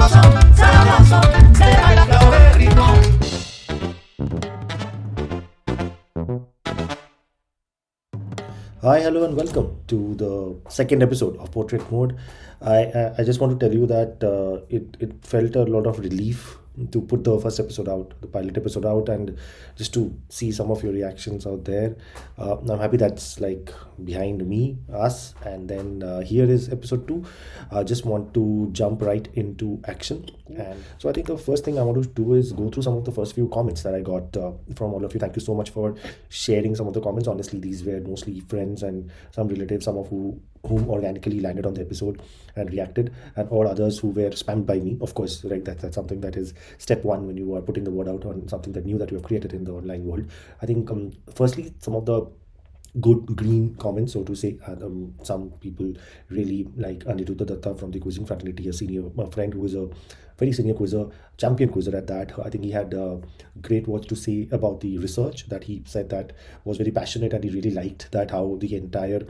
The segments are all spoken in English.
Hi, hello, and welcome to the second episode of Portrait Mode. I just want to tell you that it felt a lot of relief to put the first episode out, the pilot episode out, and just to see some of your reactions out there. I'm happy that's like behind me, us, and then here is episode two. I just want to jump right into action, and so I think the first thing I want to do is go through some of the first few comments that I got from all of you. Thank you so much for sharing some of the comments. Honestly, these were mostly friends and some relatives, some of whom organically landed on the episode and reacted, and all others who were spammed by me. Of course, right? That's something that is step one when you are putting the word out on something that new that you have created in the online world. I think firstly, some of the good green comments, so to say. And, some people really like Aniruddha Datta from the quizzing fraternity, a friend who is a very senior quizzer, champion quizzer at that. I think he had great words to say about the research that he said that was very passionate, and he really liked that how the entire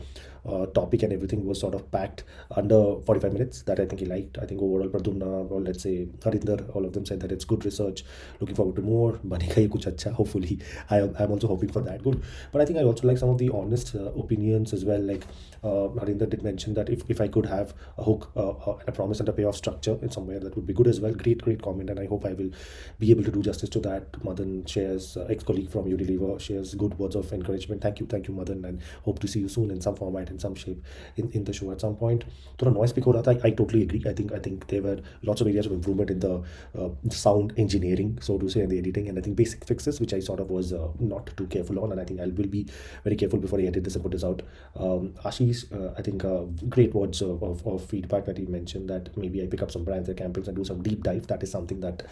topic and everything was sort of packed under 45 minutes. That I think he liked. I think overall Pradumna, or let's say Harinder, all of them said that it's good research. Looking forward to more. Banega ye kuch acha. Hopefully, I'm also hoping for that. Good. But I think I also like some of the honest opinions as well. Like Harinder did mention that if I could have a hook and a promise and a payoff structure in somewhere, that would be good as well. Great comment, and I hope I will be able to do justice to that. Madan shares, ex-colleague from Unilever, shares good words of encouragement. Thank you, Madan, and hope to see you soon in some format, in some shape, in the show at some point. थोड़ा noise pick हो रहा था. I totally agree. I think there were lots of areas of improvement in the sound engineering, so to say, and the editing, and I think basic fixes which I sort of was not too careful on, and I think I will be very careful before I edit this and put this out. Ashish, I think great words of feedback that he mentioned, that maybe I pick up some brands and campaigns and do some deep dive. That is something that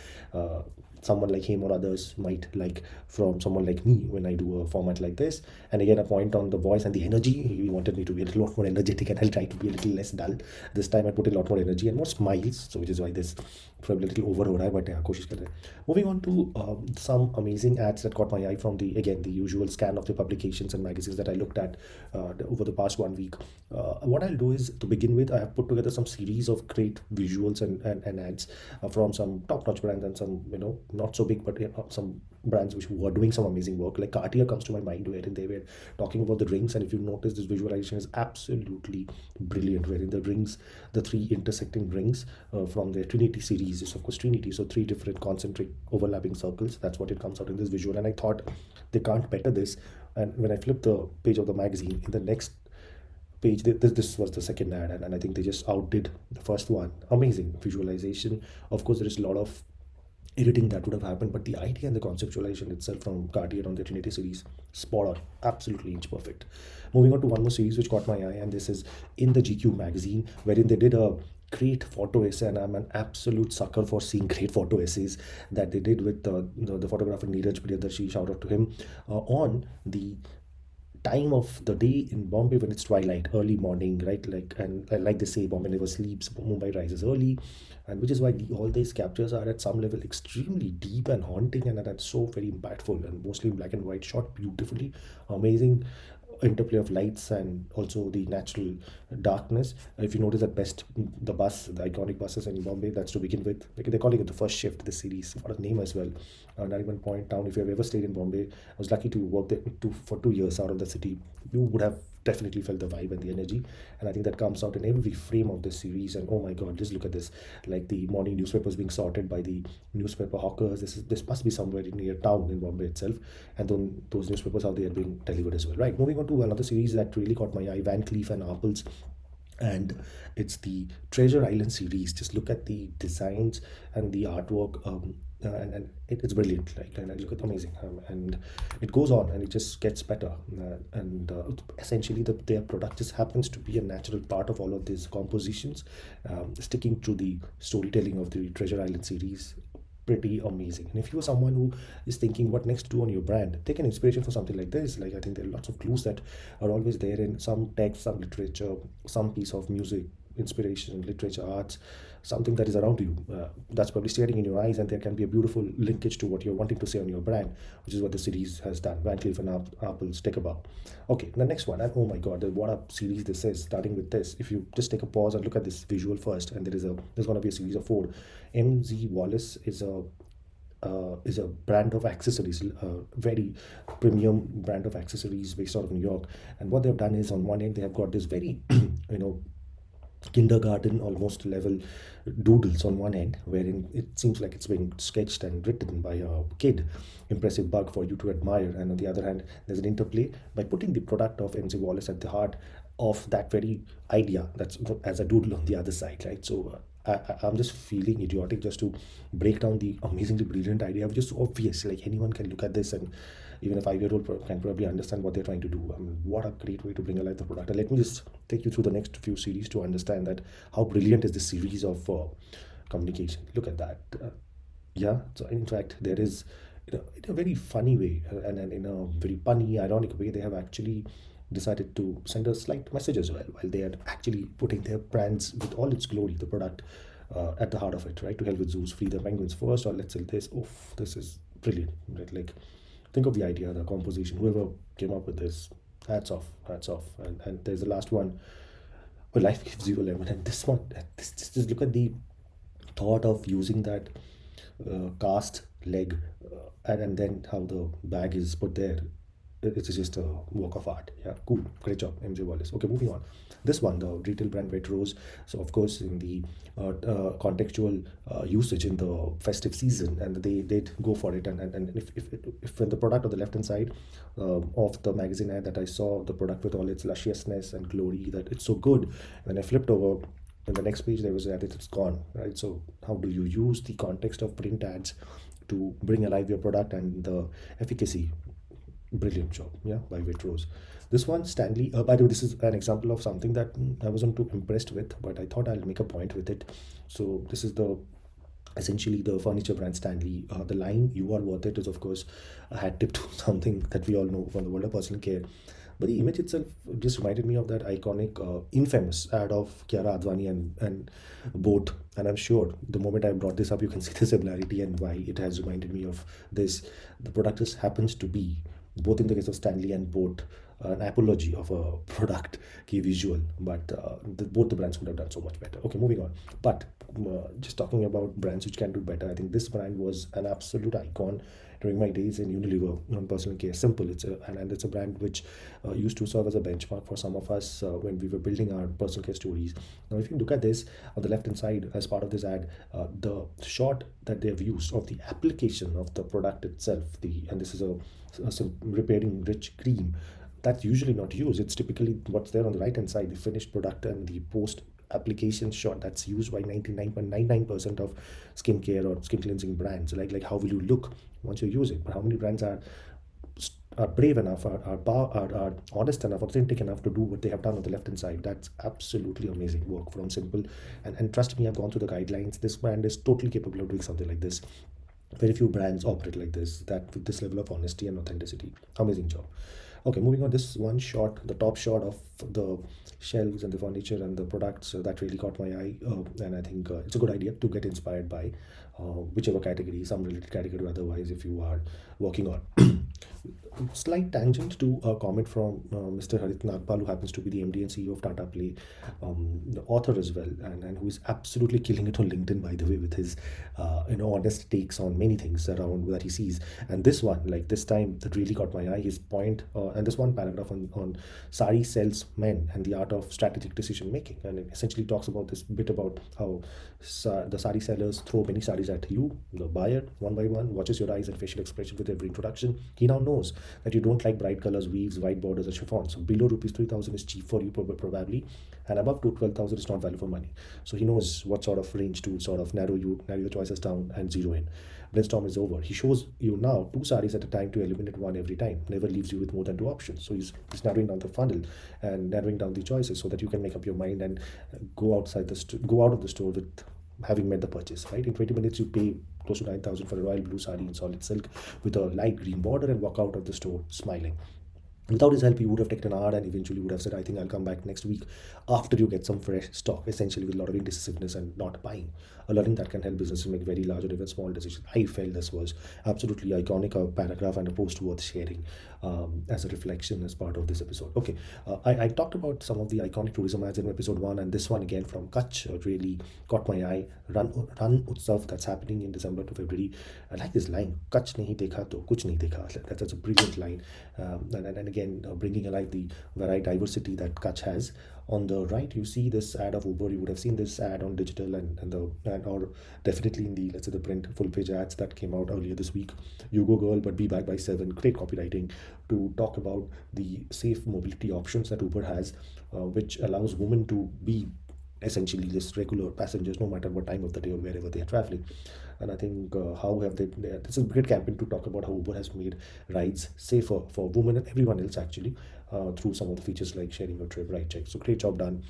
someone like him or others might like from someone like me when I do a format like this. And again, a point on the voice and the energy. He wanted me to be a little more energetic, and I'll try to be a little less dull. This time I put in a lot more energy and more smiles, so which is why this probably a little over हो रहा है, but yeah, कोशिश कर रहे हैं. Moving on to some amazing ads that caught my eye from the usual scan of the publications and magazines that I looked at over the past 1 week. What I'll do is, to begin with, I have put together some series of great visuals and ads from some top-notch brands and some, not so big, but some brands which were doing some amazing work. Like Cartier comes to my mind, wherein they were talking about the rings, and if you notice, this visualization is absolutely brilliant, wherein the rings, the three intersecting rings from their Trinity series, is of course Trinity, so three different concentric overlapping circles. That's what it comes out in this visual, and I thought they can't better this. And when I flipped the page of the magazine, in the next page, this was the second ad, and I think they just outdid the first one. Amazing visualization. Of course, there is a lot of editing that would have happened, but the idea and the conceptualization itself from Cartier on the Trinity series, spot on, absolutely inch perfect. Moving on to one more series which caught my eye, and this is in the GQ magazine, wherein they did a great photo essay, and I'm an absolute sucker for seeing great photo essays that they did with the photographer Neeraj Priyadarshi, shout out to him, on the time of the day in Bombay when it's twilight, early morning, right? And like they say, Bombay never sleeps, Mumbai rises early, and which is why all these captures are at some level extremely deep and haunting, and that's so very impactful, and mostly in black and white, shot beautifully, amazing interplay of lights and also the natural darkness. If you notice at best, the iconic buses in Bombay, that's to begin with. Like they're calling it the first shift, the series. What a name as well. Nariman Point Town. If you have ever stayed in Bombay, I was lucky to work there for 2 years out of the city. You would have definitely felt the vibe and the energy, and I think that comes out in every frame of this series. And oh my god, just look at this, like the morning newspapers being sorted by the newspaper hawkers. This must be somewhere near town in Bombay itself, and then those newspapers, how they are being delivered as well. Right, moving on to another series that really caught my eye, Van Cleef and Arpels, and it's the Treasure Island series. Just look at the designs and the artwork, and it's brilliant. Like, and look at amazing, and it goes on and it just gets better. And essentially, their product just happens to be a natural part of all of these compositions, sticking to the storytelling of the Treasure Island series. Pretty amazing. And if you're someone who is thinking what next to do on your brand, take an inspiration for something like this. Like, I think there are lots of clues that are always there in some text, some literature, some piece of music, inspiration, literature, arts, something that is around you, that's probably staring in your eyes, and there can be a beautiful linkage to what you're wanting to say on your brand, which is what the series has done. Van Cleef and Apple's Take a Bow. Okay, the next one, and oh my god, what a series this is. Starting with this, if you just take a pause and look at this visual first, and there's going to be a series of four. MZ Wallace is a brand of accessories, very premium brand of accessories based out of New York. And what they've done is, on one end, they have got this very, you know, kindergarten almost level doodles on one end, wherein it seems like it's being sketched and written by a kid, impressive bug for you to admire. And on the other hand, there's an interplay by putting the product of MC Wallace at the heart of that very idea, that's as a doodle on the other side, right? So I'm just feeling idiotic just to break down the amazingly brilliant idea, which is so obvious. Like, anyone can look at this, and even a 5-year old can probably understand what they're trying to do. I mean, what a great way to bring alive the product. And let me just take you through the next few series to understand that how brilliant is this series of communication. Look at that. Yeah, so in fact, there is, in a very funny way, and in a very punny, ironic way, they have actually decided to send a slight message as well, while they are actually putting their brands with all its glory, the product at the heart of it, right? To hell with zoos, free the penguins first, or let's sell this. Oof, this is brilliant, right? Like, think of the idea, the composition, whoever came up with this, hats off, hats off. And there's the last one, well, life gives you a lemon. And this one, just look at the thought of using that cast leg, and then how the bag is put there. It's just a work of art. Yeah, cool, great job, MJ Wallace. Okay, moving on. This one, the retail brand Wet Rose. So of course, in the contextual usage in the festive season, and they did go for it. And if when the product on the left hand side of the magazine ad that I saw, the product with all its lusciousness and glory, that it's so good, and then I flipped over, in the next page there was that it's gone, right? So how do you use the context of print ads to bring alive your product and the efficacy? Brilliant job, yeah, by Waitrose. This one, Stanley. By the way, this is an example of something that I wasn't too impressed with, but I thought I'll make a point with it. So this is the essentially the furniture brand Stanley. The line "You are worth it" is of course a hat tip to something that we all know from the world of personal care. But the image itself just reminded me of that iconic, infamous ad of Kiara Advani and boat. And I'm sure the moment I brought this up, you can see the similarity and why it has reminded me of this. The product just happens to be, both in the case of Stanley and Boat, an apology of a product key visual, but both the brands could have done so much better. Okay, moving on. But just talking about brands which can do better, I think this brand was an absolute icon during my days in Unilever on personal care. Simple, and it's a brand which used to serve as a benchmark for some of us when we were building our personal care stories. Now, if you look at this on the left hand side, as part of this ad, the shot that they've used of the application of the product itself, and this is some repairing rich cream that's usually not used. It's typically what's there on the right hand side, the finished product, and the post application shot that's used by 99.99% of skincare or skin cleansing brands. Like how will you look once you use it? But how many brands are brave enough, are honest enough, authentic enough to do what they have done on the left hand side? That's absolutely amazing work from Simple. And trust me, I've gone through the guidelines. This brand is totally capable of doing something like this. Very few brands operate like this, that with this level of honesty and authenticity. Amazing job. Okay, moving on. This one shot, the top shot of the shelves and the furniture and the products, that really caught my eye, and I think it's a good idea to get inspired by whichever category, some related category, otherwise, if you are working on. Slight tangent to a comment from Mr. Harit Nagpal, who happens to be the MD and CEO of Tata Play, the author as well, and who is absolutely killing it on LinkedIn, by the way, with his honest takes on many things around that he sees. And this one, like this time, that really caught my eye. His point, and this one paragraph on sari sells men and the art of strategic decision making, and it essentially talks about this bit about how the sari sellers throw many saris at you, the buyer, one by one, watches your eyes and facial expression with every introduction. He now knows that you don't like bright colors, weaves, white borders, or chiffons. So below rupees 3,000 is cheap for you, probably, and above to 12,000 is not value for money. So he knows what sort of range to sort of narrow your choices down and zero in. Brainstorm is over. He shows you now two saris at a time to eliminate one every time. Never leaves you with more than two options. So he's narrowing down the funnel and narrowing down the choices so that you can make up your mind and go go out of the store with having made the purchase, right? In 20 minutes, you pay close to 9,000 for a royal blue sari in solid silk with a light green border and walk out of the store smiling. Without his help, he would have taken an hour and eventually would have said, I think I'll come back next week after you get some fresh stock, essentially with a lot of indecisiveness and not buying. A learning that can help businesses make very large or even small decisions. I felt this was absolutely iconic, a paragraph and a post worth sharing as a reflection as part of this episode. Okay, I talked about some of the iconic tourism ads in episode one, and this one again from Kutch really caught my eye. Run Utsav that's happening in December to February. I like this line, Kutch nahi dekha to kuch nahi dekha. That's a brilliant line. And again, bringing alive the varied diversity that Kutch has. On the right, you see this ad of Uber. You would have seen this ad on digital and or definitely in the, let's say, the print full page ads that came out earlier this week. You go girl, but be back by 7. Great copywriting to talk about the safe mobility options that Uber has, which allows women to be essentially just regular passengers no matter what time of the day or wherever they are traveling. And I think how have this is a great campaign to talk about how Uber has made rides safer for women and everyone else actually, through some of the features like sharing your trip, ride check. So great job done.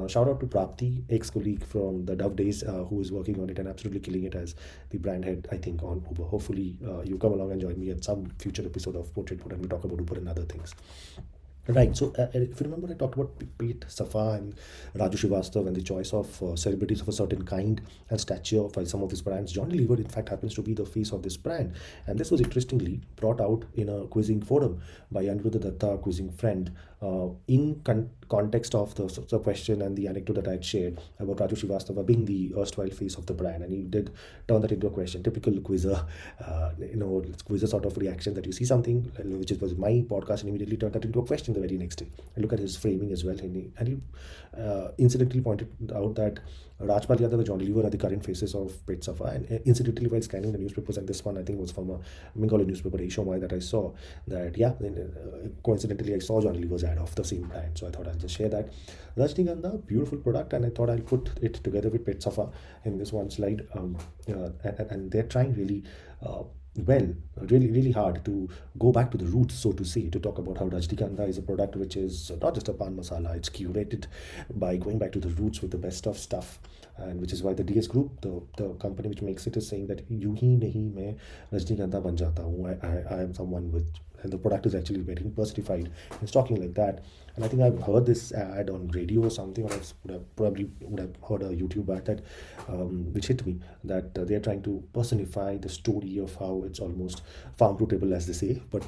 Shout out to Prapti, ex-colleague from the Dove days, who is working on it and absolutely killing it as the brand head, I think, on Uber. Hopefully you come along and join me at some future episode of Portrait Mode and we talk about Uber and other things. Right. So, if you remember, I talked about Pete Safa and Raju Srivastav and the choice of celebrities of a certain kind and stature by some of these brands. Johnny Lever, in fact, happens to be the face of this brand. And this was interestingly brought out in a quizzing forum by Aniruddha Datta, a quizzing friend, in context of the question and the anecdote that I had shared about Raju Srivastava being the erstwhile face of the brand. And he did turn that into a question. Typical quizzer, quizzer sort of reaction that you see something, which was my podcast, and immediately turned that into a question the very next day. And look at his framing as well. And he incidentally pointed out that Rajpal Yadav and John Lever are the current faces of Pet Safa. And incidentally, while scanning the newspapers, and this one I think was from a Bengali newspaper, Asia Mai, that I saw that, yeah, coincidentally, I saw John Lever's ad of the same brand. So I thought I'll just share that. Rajnigandha, beautiful product, and I thought I'll put it together with Pet Safa in this one slide. And they're trying really. Well, really, really hard to go back to the roots, so to say, to talk about how Rajnikanda is a product which is not just a pan masala, it's curated by going back to the roots with the best of stuff. And which is why the DS Group, the company which makes it, is saying that you hi nahi main Rajnikanda ban jata hu. I am someone with, and the product is actually getting personified and talking like that. And I think I've heard this ad on radio or something, or I probably would have heard a YouTube ad that, which hit me, that they're trying to personify the story of how it's almost farm to table, as they say, but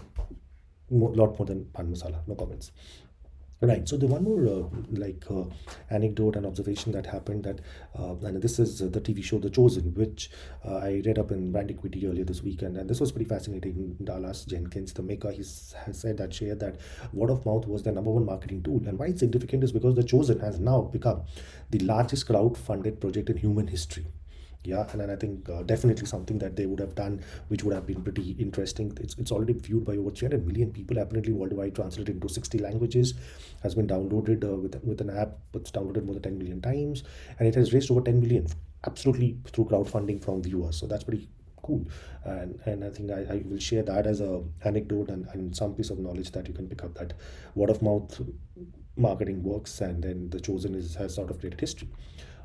lot more than pan masala. No comments. Right. So the one more anecdote and observation that happened, that and this is the TV show The Chosen, which I read up in Brand Equity earlier this weekend, and this was pretty fascinating. Dallas Jenkins, the maker, has said that, shared that word of mouth was the number one marketing tool, and why it's significant is because The Chosen has now become the largest crowd-funded project in human history. Yeah, and then I think definitely something that they would have done, which would have been pretty interesting. It's already viewed by over 300 million people, apparently worldwide, translated into 60 languages, has been downloaded with an app. It's downloaded more than 10 million times, and it has raised over 10 million, absolutely through crowdfunding from viewers. So that's pretty cool. And I think I will share that as a anecdote and some piece of knowledge that you can pick up, that word of mouth marketing works, and then The Chosen has sort of created history.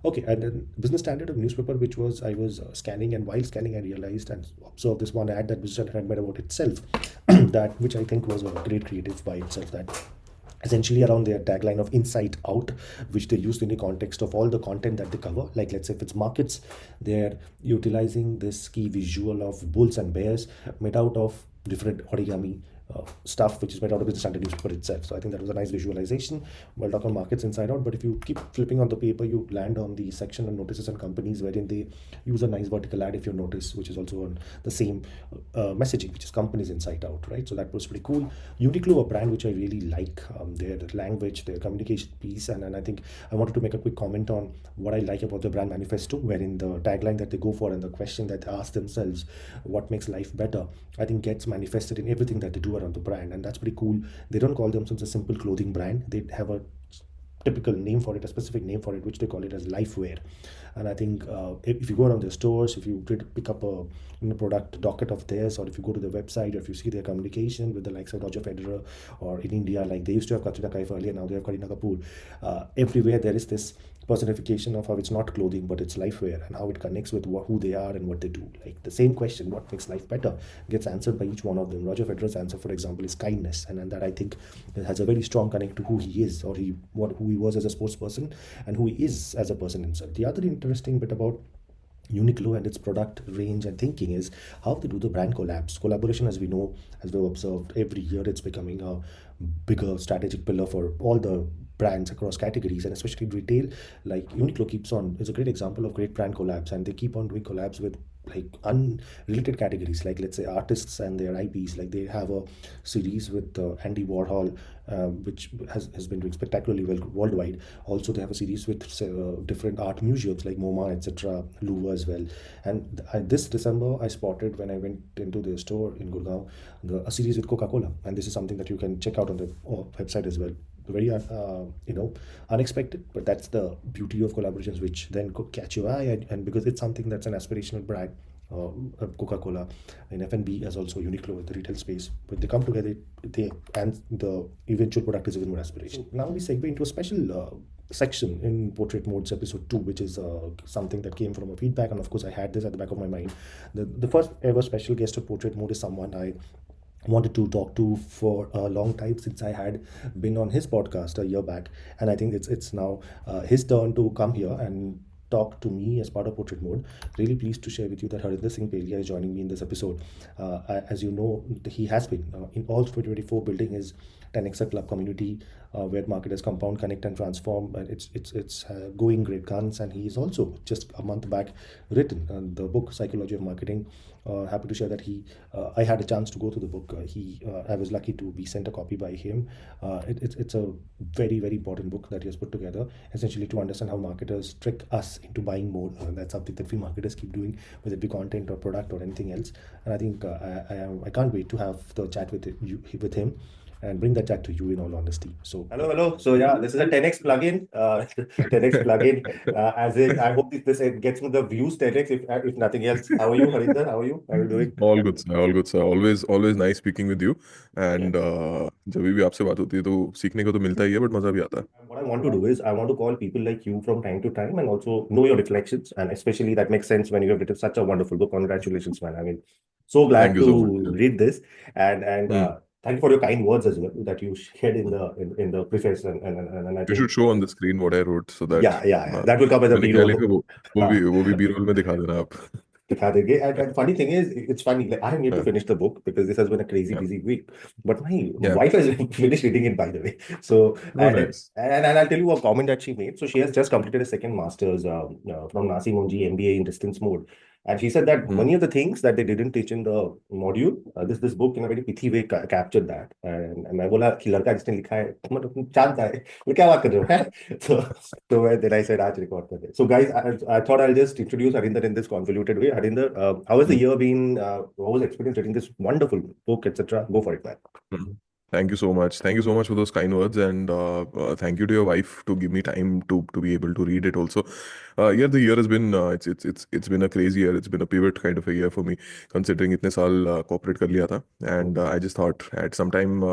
Okay, and then Business Standard, of newspaper, which was I was scanning, and while scanning, I realized and observed this one ad that Business Standard had made about itself, that which I think was a great creative by itself. That essentially around their tagline of "Insight Out," which they used in the context of all the content that they cover. Like, let's say if it's markets, they're utilizing this key visual of bulls and bears made out of different origami stuff, which is made out of the standard newspaper itself. So I think that was a nice visualization. We'll talk on markets inside out, but if you keep flipping on the paper, you land on the section on notices and companies, wherein they use a nice vertical ad, if you notice, which is also on the same messaging, which is companies inside out, right? So that was pretty cool. Uniqlo, a brand which I really like, their language, their communication piece, and I think I wanted to make a quick comment on what I like about the brand manifesto, wherein the tagline that they go for and the question that they ask themselves, what makes life better, I think gets manifested in everything that they do around the brand, and that's pretty cool. They don't call themselves a simple clothing brand. They have a typical name for it, a specific name for it, which they call it as lifewear. And I think if you go around their stores, if you did pick up a product docket of theirs, or if you go to their website, or if you see their communication with the likes of Roger Federer, or in India, like they used to have Katrina Kaif earlier, now they have Kareena Kapoor. Everywhere there is this personification of how it's not clothing but it's lifewear, and how it connects with who they are and what they do. Like the same question, what makes life better, gets answered by each one of them. Roger Federer's answer, for example, is kindness, and that I think has a very strong connect to who he is, or who he was as a sports person, and who he is as a person himself. The other interesting bit about Uniqlo and its product range and thinking is how they do the brand collabs. Collaboration, as we know, as we've observed, every year it's becoming a bigger strategic pillar for all the brands across categories, and especially retail. Like Uniqlo keeps on, is a great example of great brand collabs, and they keep on doing collabs with like unrelated categories, like let's say artists and their IPs. Like they have a series with Andy Warhol, which has been doing spectacularly well worldwide. Also, they have a series with different art museums like MoMA, etc., Louvre as well. And this December, I spotted when I went into the store in Gurgaon, a series with Coca-Cola, and this is something that you can check out on the website as well. Very unexpected, but that's the beauty of collaborations, which then could catch your eye, and because it's something that's an aspirational brand, Coca-Cola in F&B, as also Uniqlo in the retail space. But they come together, they and the eventual product is even more aspirational. Now we segue into a special section in Portrait Modes episode 2, which is something that came from a feedback, and of course I had this at the back of my mind. The first ever special guest of Portrait Mode is someone I wanted to talk to for a long time, since I had been on his podcast a year back, and I think it's now his turn to come here and talk to me as part of Portrait Mode. Really pleased to share with you that Harinder Singh Pelia is joining me in this episode. As you know, he has been in all 2024 building his 10Xer Club community, where marketers compound, connect, and transform. And it's going great guns. And he's also just a month back written the book Psychology of Marketing. Happy to share that I had a chance to go through the book. I was lucky to be sent a copy by him. It's a very, very important book that he has put together, essentially to understand how marketers trick us into buying more. That's something that we marketers keep doing, whether it be content or product or anything else. And I think I can't wait to have the chat with him and bring that chat to you in all honesty. So hello, hello. So yeah, this is a 10x plugin. 10x plugin. As in, I hope this gets me the views 10x if nothing else. How are you, Harinder? How are you? How are you doing? All good sir, all good sir. Always nice speaking with you. Yeah. And जब भी आपसे बात होती है तो सीखने को तो मिलता ही है, बट मजा भी आता है. What I want to do is I want to call people like you from time to time and also know your reflections. And especially that makes sense when you have written such a wonderful book. Congratulations, man. I mean, so Thank glad you so much. to read this. And Hmm. thank you for your kind words as well that you shared in the preface. And I You think, should show on the screen what I wrote so that yeah. That will come as a मैंने ख्याल है कि B-roll. वो भी B role में दिखा देना आप. दिखा देंगे. And funny thing is, it's funny. Like, I have yet to Yeah. finish the book because this has been a crazy Yeah. busy week. But my Yeah. wife has finished reading it, by the way. So Oh, nice. and I'll tell you a comment that she made. So she has just completed a second master's from Nasi Munji MBA in distance mode. And she said that Hmm. many of the things that they didn't teach in the module, this book in a very pithy way captured that. And मैं बोला कि लड़का जिसने लिखा है मतलब तुम जानता है मैं क्या बात कर रहे हो है so then I said आज record कर दे. So guys, I thought I'll just introduce Harinder in this convoluted way. Harinder, how has the Hmm. year been? What was the experience reading this wonderful book, etc.? Go for it, man. Hmm. Thank you so much. Thank you so much for those kind words, and thank you to your wife to give me time to be able to read it. Also, yeah, the year has been it's been a crazy year. It's been a pivot kind of a year for me, considering इतने साल corporate कर लिया था, and I just thought at some time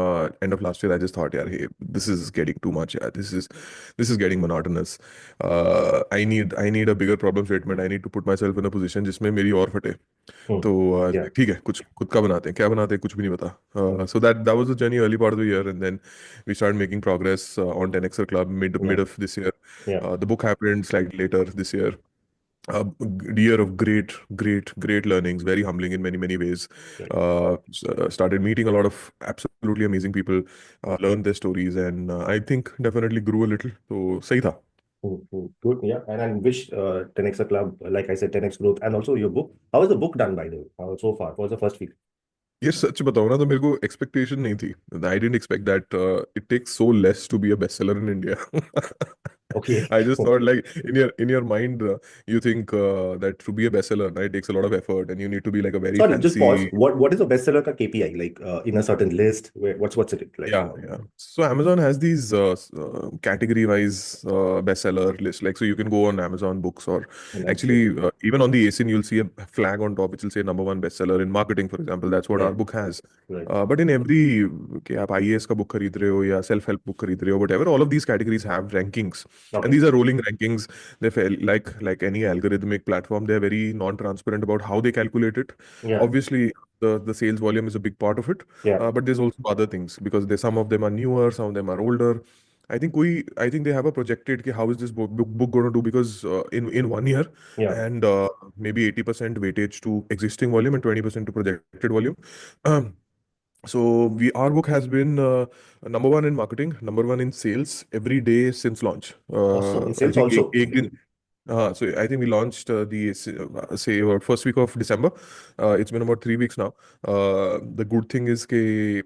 end of last year I just thought, yeah, hey, this is getting too much. Yeah, this is getting monotonous. I need a bigger problem statement. I need to put myself in a position जिसमें मेरी और फटे. Hmm. तो Yeah. ठीक है, कुछ खुद का बनाते हैं, क्या बनाते हैं कुछ भी नहीं पता. So that was the journey early part of the year, and then we started making progress on 10xer club mid Yeah. of this year. Yeah. The book happened slightly later this year. A year of great learnings, very humbling in many ways. Right. Started meeting a lot of absolutely amazing people, learned their stories, and I think definitely grew a little. So सही था. Good. Yeah. And I wish 10x a club, like I said, 10x growth, and also your book. How is the book done, by the way? So far? What was the first week? ये सच बताओ ना तो मेरे को expectation नहीं थी. I didn't expect that it takes so less to be a best seller in India. Okay. I just thought like in your mind you think that to be a bestseller, right, it takes a lot of effort and you need to be like a very Sorry, just fancy. pause. What is a bestseller ka KPI? Like in a certain list, what's it like? Yeah. So Amazon has these category-wise bestseller list. Like, so you can go on Amazon Books or And that's good. actually even on the ASIN, you'll see a flag on top which will say number one bestseller in marketing, for example. That's what our Right. book has. Right. But in every, कि आप IAS का book खरीद रहे हो या self-help book खरीद रहे हो, whatever, all of these categories have rankings. And Okay. these are rolling rankings. They feel like any algorithmic platform, they're very non-transparent about how they calculate it. Yeah. Obviously, the sales volume is a big part of it, Yeah. but there's also other things because some of them are newer, some of them are older. I think they have a projected ki how is this book going to do, because in 1 year, Yeah. and maybe 80% weightage to existing volume and 20% to projected volume. Um, so our book has been number one in marketing, number one in sales every day since launch. Awesome. In I sales think also. so I think we launched say about first week of December. It's been about 3 weeks now. The good thing is कि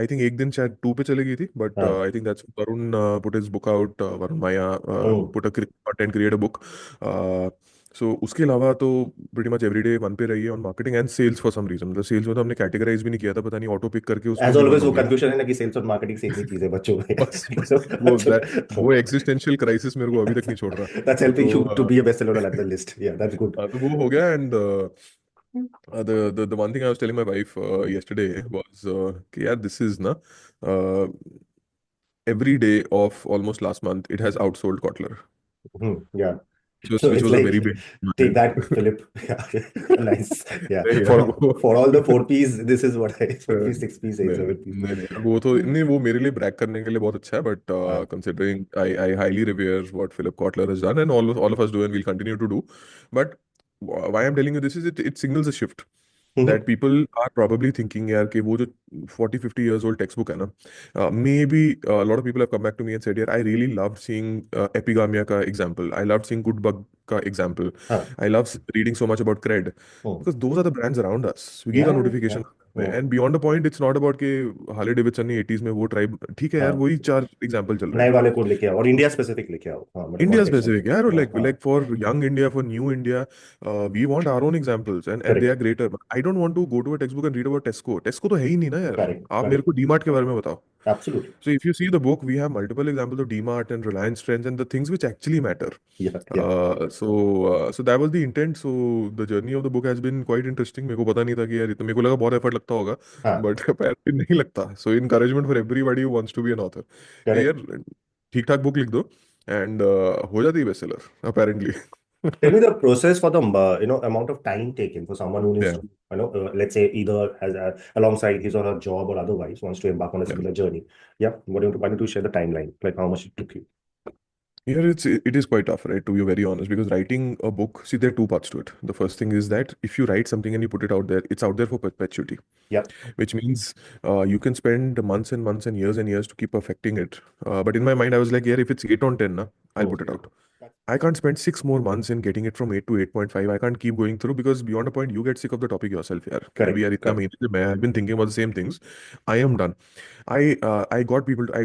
I think एक दिन शायद 2 पे चली गई थी, but हाँ. I think that's Varun put his book out. Varun Maya Hmm. put a content create a book. Uh, so उसके अलावा तो pretty much every day 1 पे रही है on marketing and sales for some reason. The sales में तो हमने categorize भी नहीं किया था, पता नहीं auto pick करके उसमें एज भी 1 ऑलवेज हो वो गया. कंफ्यूजन है ना कि सेल्स और मार्केटिंग सेम ही चीज है बच्चों में. बस वो एक्सिस्टेंशियल क्राइसिस मेरे को अभी तक नहीं छोड़ रहा. That's helping to you to be a best seller on the list. Yeah that's good. तो वो हो गया. And the one thing I was telling my wife yesterday was कि यार this is na uh, every day of almost last month it has outsold Kotler, या. So which it's was a like, very big take moment. that, Philip. Yeah, nice. Yeah, नहीं यार for वो for all the four P's, this is what I four P's, six P's, eight, नहीं seven P's. नहीं नहीं वो तो नहीं, वो मेरे लिए ब्रैक करने के लिए बहुत अच्छा है, बट हाँ. Considering I highly revere what Philip Kotler has done, and all of us do and will continue to do. But why I'm telling you this is it signals a shift that people are probably thinking यार कि वो जो 40-50 years old textbook है ना, maybe a lot of people have come back to me and said यार I really loved seeing epigamia का example, I loved seeing good bug का example, हाँ. I love reading so much about cred, because those are the brands around us. Swiggy का Yeah, yeah. notification and beyond the point, it's not about कि Harley Davidson ने 80s में वो tribe, ठीक है यार हाँ. वही 4 एग्जांपल चल रहे नए हैं. वाले कोड लेके आओ और इंडिया स्पेसिफिक लेके आओ. हाँ, मतलब India कॉन्टेक्स्ट specific, समझो. yeah, or हाँ. हाँ. like for young India, for new India, we want our own examples, and they correct. are greater. I don't want to go to a textbook and read about Tesco. Tesco तो है ही नहीं ना यार. Correct. आप मेरे correct. को डीमार्ट के बारे में बताओ. Absolutely. So if you see the book, we have multiple examples of DMart and Reliance Trends and the things which actually matter. या. या. So that was the intent. So the journey of the book has been quite interesting. मेरे को पता नहीं था कि यार इतना, मेरे को लगा बहुत एफर्ट लगता होगा, हाँ. but apparently नहीं लगता. So encouragement for everybody who wants to be an author. कि करेक्ट. यार ठीक ठाक बुक लिख दो and हो जाती है bestseller apparently. Tell me the process for the amount of time taken for someone who needs Yeah, to let's say either has alongside his or her job or otherwise wants to embark on a yeah. similar journey. Yeah, why don't you share the timeline, like how much it took you? Here it is quite tough, right? To be very honest, because writing a book, see, there are two parts to it. The first thing is that if you write something and you put it out there, it's out there for perpetuity, Yeah. which means you can spend months and months and years to keep perfecting it. But in my mind, I was like, yeah, if it's 8 on 10, na, I'll Hmm. put it out. I can't spend 6 more months in getting it from 8 to 8.5. I can't keep going through, because beyond a point, you get sick of the topic yourself. यार कि अभी Correct. यार इतना Correct. महीने से मैं I've been thinking about the same things. I am done. I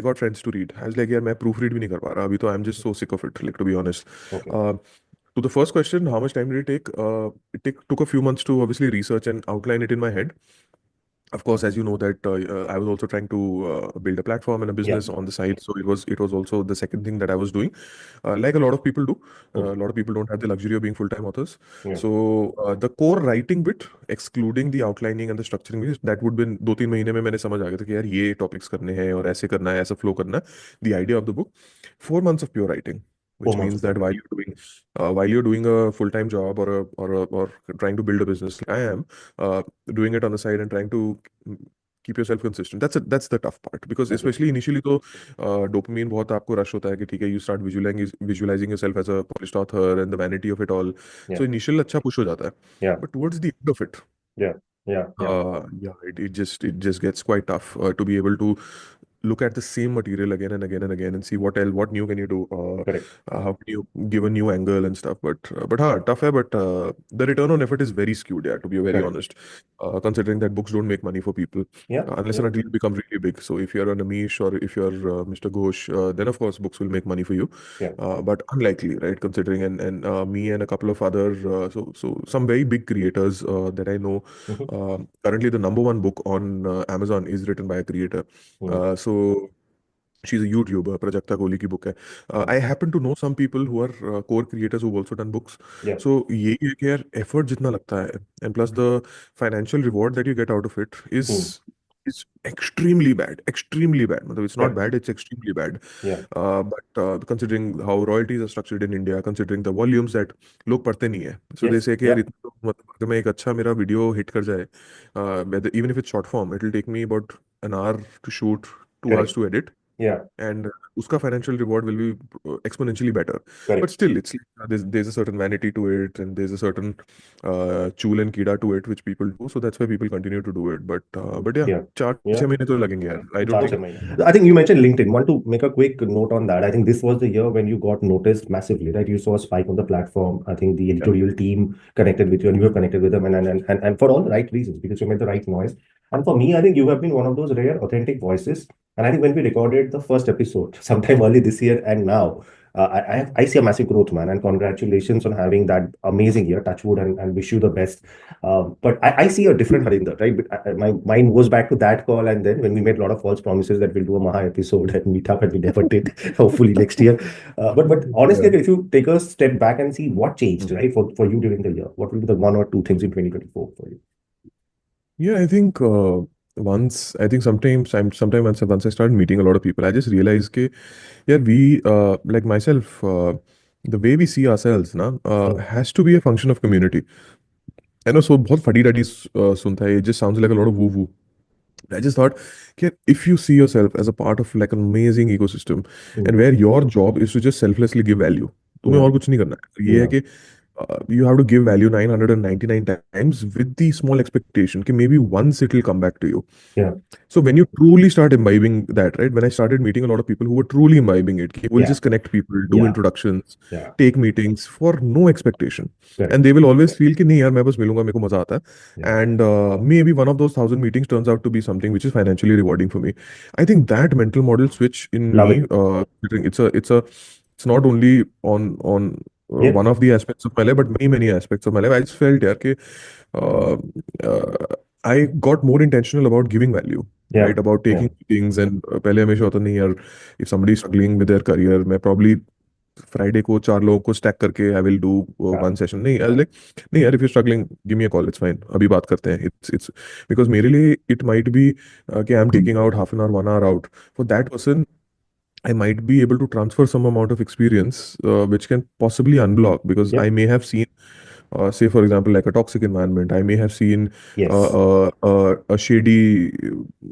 got friends to read. I was like, यार मैं proofread भी नहीं कर पा रहा अभी तो. I'm just so sick of it, like, to be honest. Okay. To the first question, how much time did it take? Took a few months to obviously research and outline it in my head. Of course, as you know that I was also trying to build a platform and a Yeah. business on the side, so it was also the second thing that I was doing, like a lot of people do. Hmm. A lot of people don't have the luxury of being full-time authors. Yeah. So the core writing bit, excluding the outlining and the structuring bit, that would been 2-3 महीने में मैंने समझ आ गया था कि यार ये topics करने हैं और ऐसे करना है, ऐसा फ्लो करना है. The idea of the book, 4 months of pure writing, which 4 months means of that it. while you're doing a full-time job or trying to build a business like I am, doing it on the side and trying to keep yourself consistent. That's the tough part, because Okay. especially initially तो dopamine बहुत आपको rush होता है कि ठीक है, you start visualizing yourself as a polished author and the vanity of it all. Yeah. So initial अच्छा push हो जाता है, Yeah. but towards the end of it, Yeah. Yeah. Yeah. yeah, it just gets quite tough to be able to look at the same material again and again and again and see what new can you do, Correct. how can you give a new angle and stuff. But tough hai, but the return on effort is very skewed, yeah, to be very Correct. honest, considering that books don't make money for people Yeah. unless Yeah. and until you become really big. So if you're on a niche or if you're Mr. Ghosh, then of course books will make money for you, Yeah. but unlikely, right? Considering and me and a couple of other so some very big creators that I know. Mhm. Currently, the number one book on Amazon is written by a creator. Hmm. So she's a YouTuber, Prajakta Kohli की book है. Hmm. I happen to know some people who are core creators who've also done books. Yeah. So यही है कि यार effort जितना लगता है and plus the financial reward that you get out of it is Hmm. is extremely bad, extremely bad. मतलब it's not Yeah. bad, it's extremely bad. Yeah. But considering how royalties are structured in India, considering the volumes that लोग पढ़ते नहीं है, so they Yes. say कि यार Yeah. इतना तो मतलब अगर मैं एक अच्छा मेरा वीडियो हिट कर जाए, even if it's short form, it will take me about an hour to shoot, 2 hours Correct. to edit, Yeah. and uska financial reward will be exponentially better. But Correct. still, it's like, there's a certain vanity to it, and there's a certain chul and kida to it, which people do. So that's why people continue to do it. But yeah, Yeah. चार Yeah. छह महीने तो लगेंगे यार. I don't चार think. छह महीने. I think you mentioned LinkedIn. Want to make a quick note on that. I think this was the year when you got noticed massively, right? You saw a spike on the platform. I think the Yeah. editorial team connected with you, and you have connected with them, and for all the right reasons, because you made the right noise. And for me, I think you have been one of those rare, authentic voices. And I think when we recorded the first episode, sometime early this year, and now, I see a massive growth, man. And congratulations on having that amazing year. Touch wood, and wish you the best. But I see a different Harinder, right? But my mind goes back to that call, and then when we made a lot of false promises that we'll do a Maha episode and meet up, and we never did. Hopefully next year. But honestly, Yeah. if you take a step back and see what changed, right, for you during the year, what will be the one or two things in 2024 for you? Yeah, I think once I think sometime once I started meeting a lot of people, I just realized that yeah, we like myself, the way we see ourselves ना Hmm. has to be a function of community. I know so बहुत फटी डटी सुनता है. It just sounds like a lot of woo woo. I just thought, okay, if you see yourself as a part of like an amazing ecosystem, Hmm. and where your job is to just selflessly give value, तुम्हें Yeah. और कुछ नहीं करना है. ये है Yeah. कि you have to give value 999 times with the small expectation कि maybe once it will come back to you. Yeah. So when you truly start imbibing that, right? When I started meeting a lot of people who were truly imbibing it, we'll Yeah. just connect people, do Yeah. introductions, Yeah. take meetings for no expectation, and Correct. they will always feel कि नहीं यार मैं बस मिलूंगा मेरे को मजा आता है, Yeah. and maybe one of those 1,000 meetings turns out to be something which is financially rewarding for me. I think that mental model switch in Love me, it. it's not only on Yeah. one of the aspects of my life, but many aspects of my life. I just felt यार कि uh, uh, I got more intentional about giving value, Yeah. right? About Yeah. taking meetings, and पहले हमेशा होता नहीं यार, if somebody is struggling with their career, मैं probably Friday को चार लोगों को स्टैक करके I will do Yeah. One session. नहीं, आई लाइक नहीं यार, if you struggling give me a call, it's fine, अभी बात करते हैं. इट्स बिकॉज मेरे लिए इट माइट बी कि I am taking out half an hour 1 hour out for that person. I might be able to transfer some amount of experience which can possibly unblock, because I Yep. may have seen say for example like a toxic environment. I may have seen Yes. a shady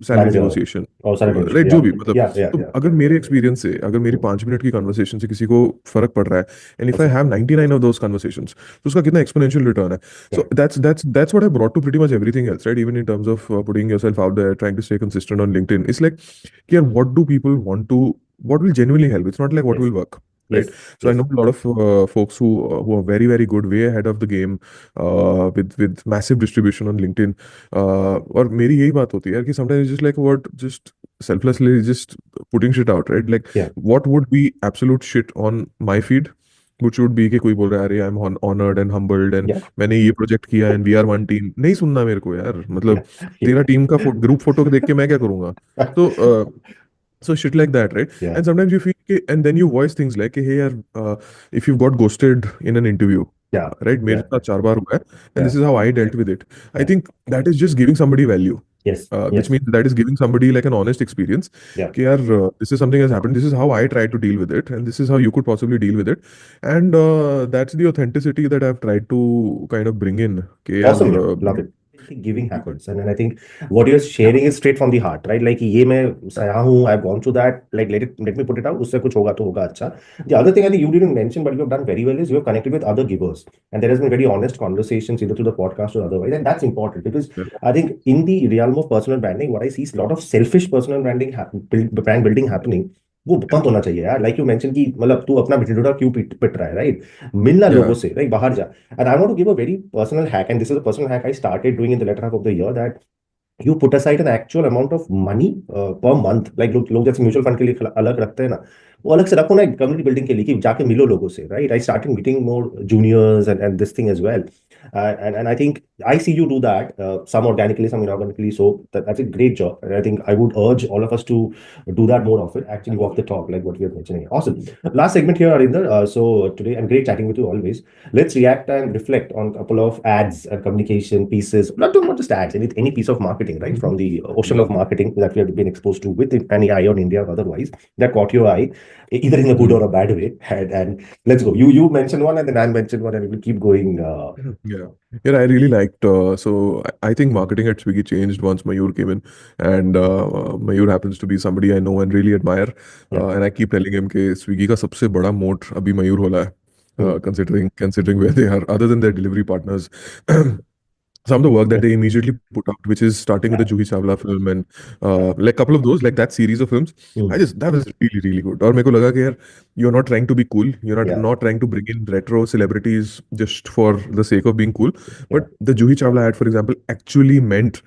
salary Manager negotiation, or salary negotiation. Right, जो Yeah. भी मतलब. Yeah. Yeah. तो Yeah. अगर मेरे experience से, अगर मेरी 5 minute की कन्वर्सेशन से किसी को फर्क पड़ रहा है, and if I Awesome. Have 99 of those conversations, तो उसका कितना एक्सपोनेंशियल रिटर्न है. सो Correct. that's what I brought to pretty much everything else, right? Even in terms of putting yourself out there, trying to stay consistent on LinkedIn. It's like, yeah, what do people want to, what will genuinely help? It's not like what Yes. will work, right? Yes. So I Yes. know a lot of folks who are very good, way ahead of the game, with massive distribution on LinkedIn. और मेरी यही बात होती है यार कि sometimes it's just like what, just selflessly just putting shit out, right? Like Yeah. what would be absolute shit on my feed, which would be कि कोई बोल रहा है अरे I am honored and humbled and Yeah. मैंने ये project किया and we are one team. नहीं सुनना मेरे को यार, मतलब Yeah. Yeah. तेरा टीम का ग्रुप फोटो देख के मैं क्या करूंगा. तो so shit like that, right? Yeah. And sometimes you feel and then you voice things like hey yaar, if you've got ghosted in an interview, Yeah. right, मेरे Yeah. साथ 4 बार हुआ है, and Yeah. this is how I dealt with it. I Yeah. think that is just giving somebody value, Yes. which Yes. means that is giving somebody like an honest experience Yeah. कि यार this is something has happened, this is how I tried to deal with it, and this is how you could possibly deal with it. And that's the authenticity that I've tried to kind of bring in कि यार Awesome, yeah. Love it. I think giving happens, and then I think what you're sharing is straight from the heart, right? Like ये मैं सहा हूँ, I've gone through that. Like let me put it out. उससे कुछ होगा तो होगा अच्छा. The other thing I think you didn't mention, but you have done very well, is you have connected with other givers, and there has been very honest conversations either through the podcast or otherwise, and that's important because I think in the realm of personal branding, what I see is a lot of selfish personal branding brand building happening. वो बंद होना चाहिए यार. Like you mention कि मतलब तू अपना ढिंढोरा क्यों पिट रहा है, राइट? मिलना yeah लोगों से, राइट? बाहर जा. And I want to give a very personal hack, and this is a personal hack I started doing in the latter half of the year, that you put aside an actual amount of money per month. Like लोग जैसे mutual fund के लिए अलग रखते हैं ना, वो अलग से रखो ना कम्युनिटी बिल्डिंग के लिए कि जाके मिलो लोगों से, right? I started meeting more juniors and this thing as well. And I think I see you do that, some organically, some inorganically. So that's a great job, and I think I would urge all of us to do that more often. Actually, walk the talk, like what we are mentioning. Awesome. Last segment here, Arinder. So today, and great chatting with you always. Let's react and reflect on a couple of ads and communication pieces. Not just ads, any piece of marketing, right? From the ocean Yeah. of marketing that we have been exposed to with any eye on India or otherwise, that caught your eye, either in a good or Mm. a bad way. And let's go. You mentioned one, and then I mentioned one, and we'll keep going. Yeah. Yeah, I really liked. I think marketing at Swiggy changed once Mayur came in, and Mayur happens to be somebody I know and really admire. Yeah. And I keep telling him कि Swiggy का सबसे बड़ा मोट अभी मयूर होला है. Hmm. Considering where they are, other than their delivery partners, some of the work that Yeah. they immediately put out, which is starting with the Juhi Chawla film and like couple of those, like that series of films, Hmm. that was really really good. और मेरे को लगा कि यार you're not trying to be cool, you're not Yeah. not trying to bring in retro celebrities just for the sake of being cool, Yeah. but the Juhi Chawla ad, for example, actually meant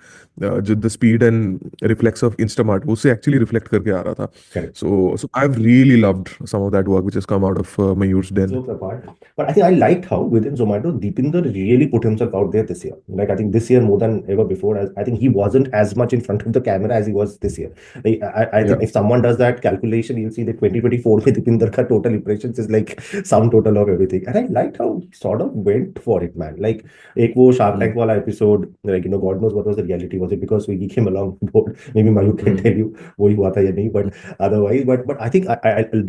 the speed and reflex of Instamart वो उससे actually reflect करके आ रहा था. Correct. So I've really loved some of that work which has come out of Mayur's den. Jokes apart. But I think I liked how within Zomato, Deepinder really put himself out there this year. Like I think this year more than ever before, I think he wasn't as much in front of the camera as he was this year. Like, I think Yeah. if someone does that calculation, you'll see that 2024 with Deepinder ka total impressions is like sum total of everything. And I liked how he sort of went for it, man. Like एक वो Shark Mm. Tank वाला episode, like God knows what was the reality. Was it because Swiggy came along board? Maybe Mayu can Mm. tell you वो ही हुआ था या नहीं. But otherwise, but I think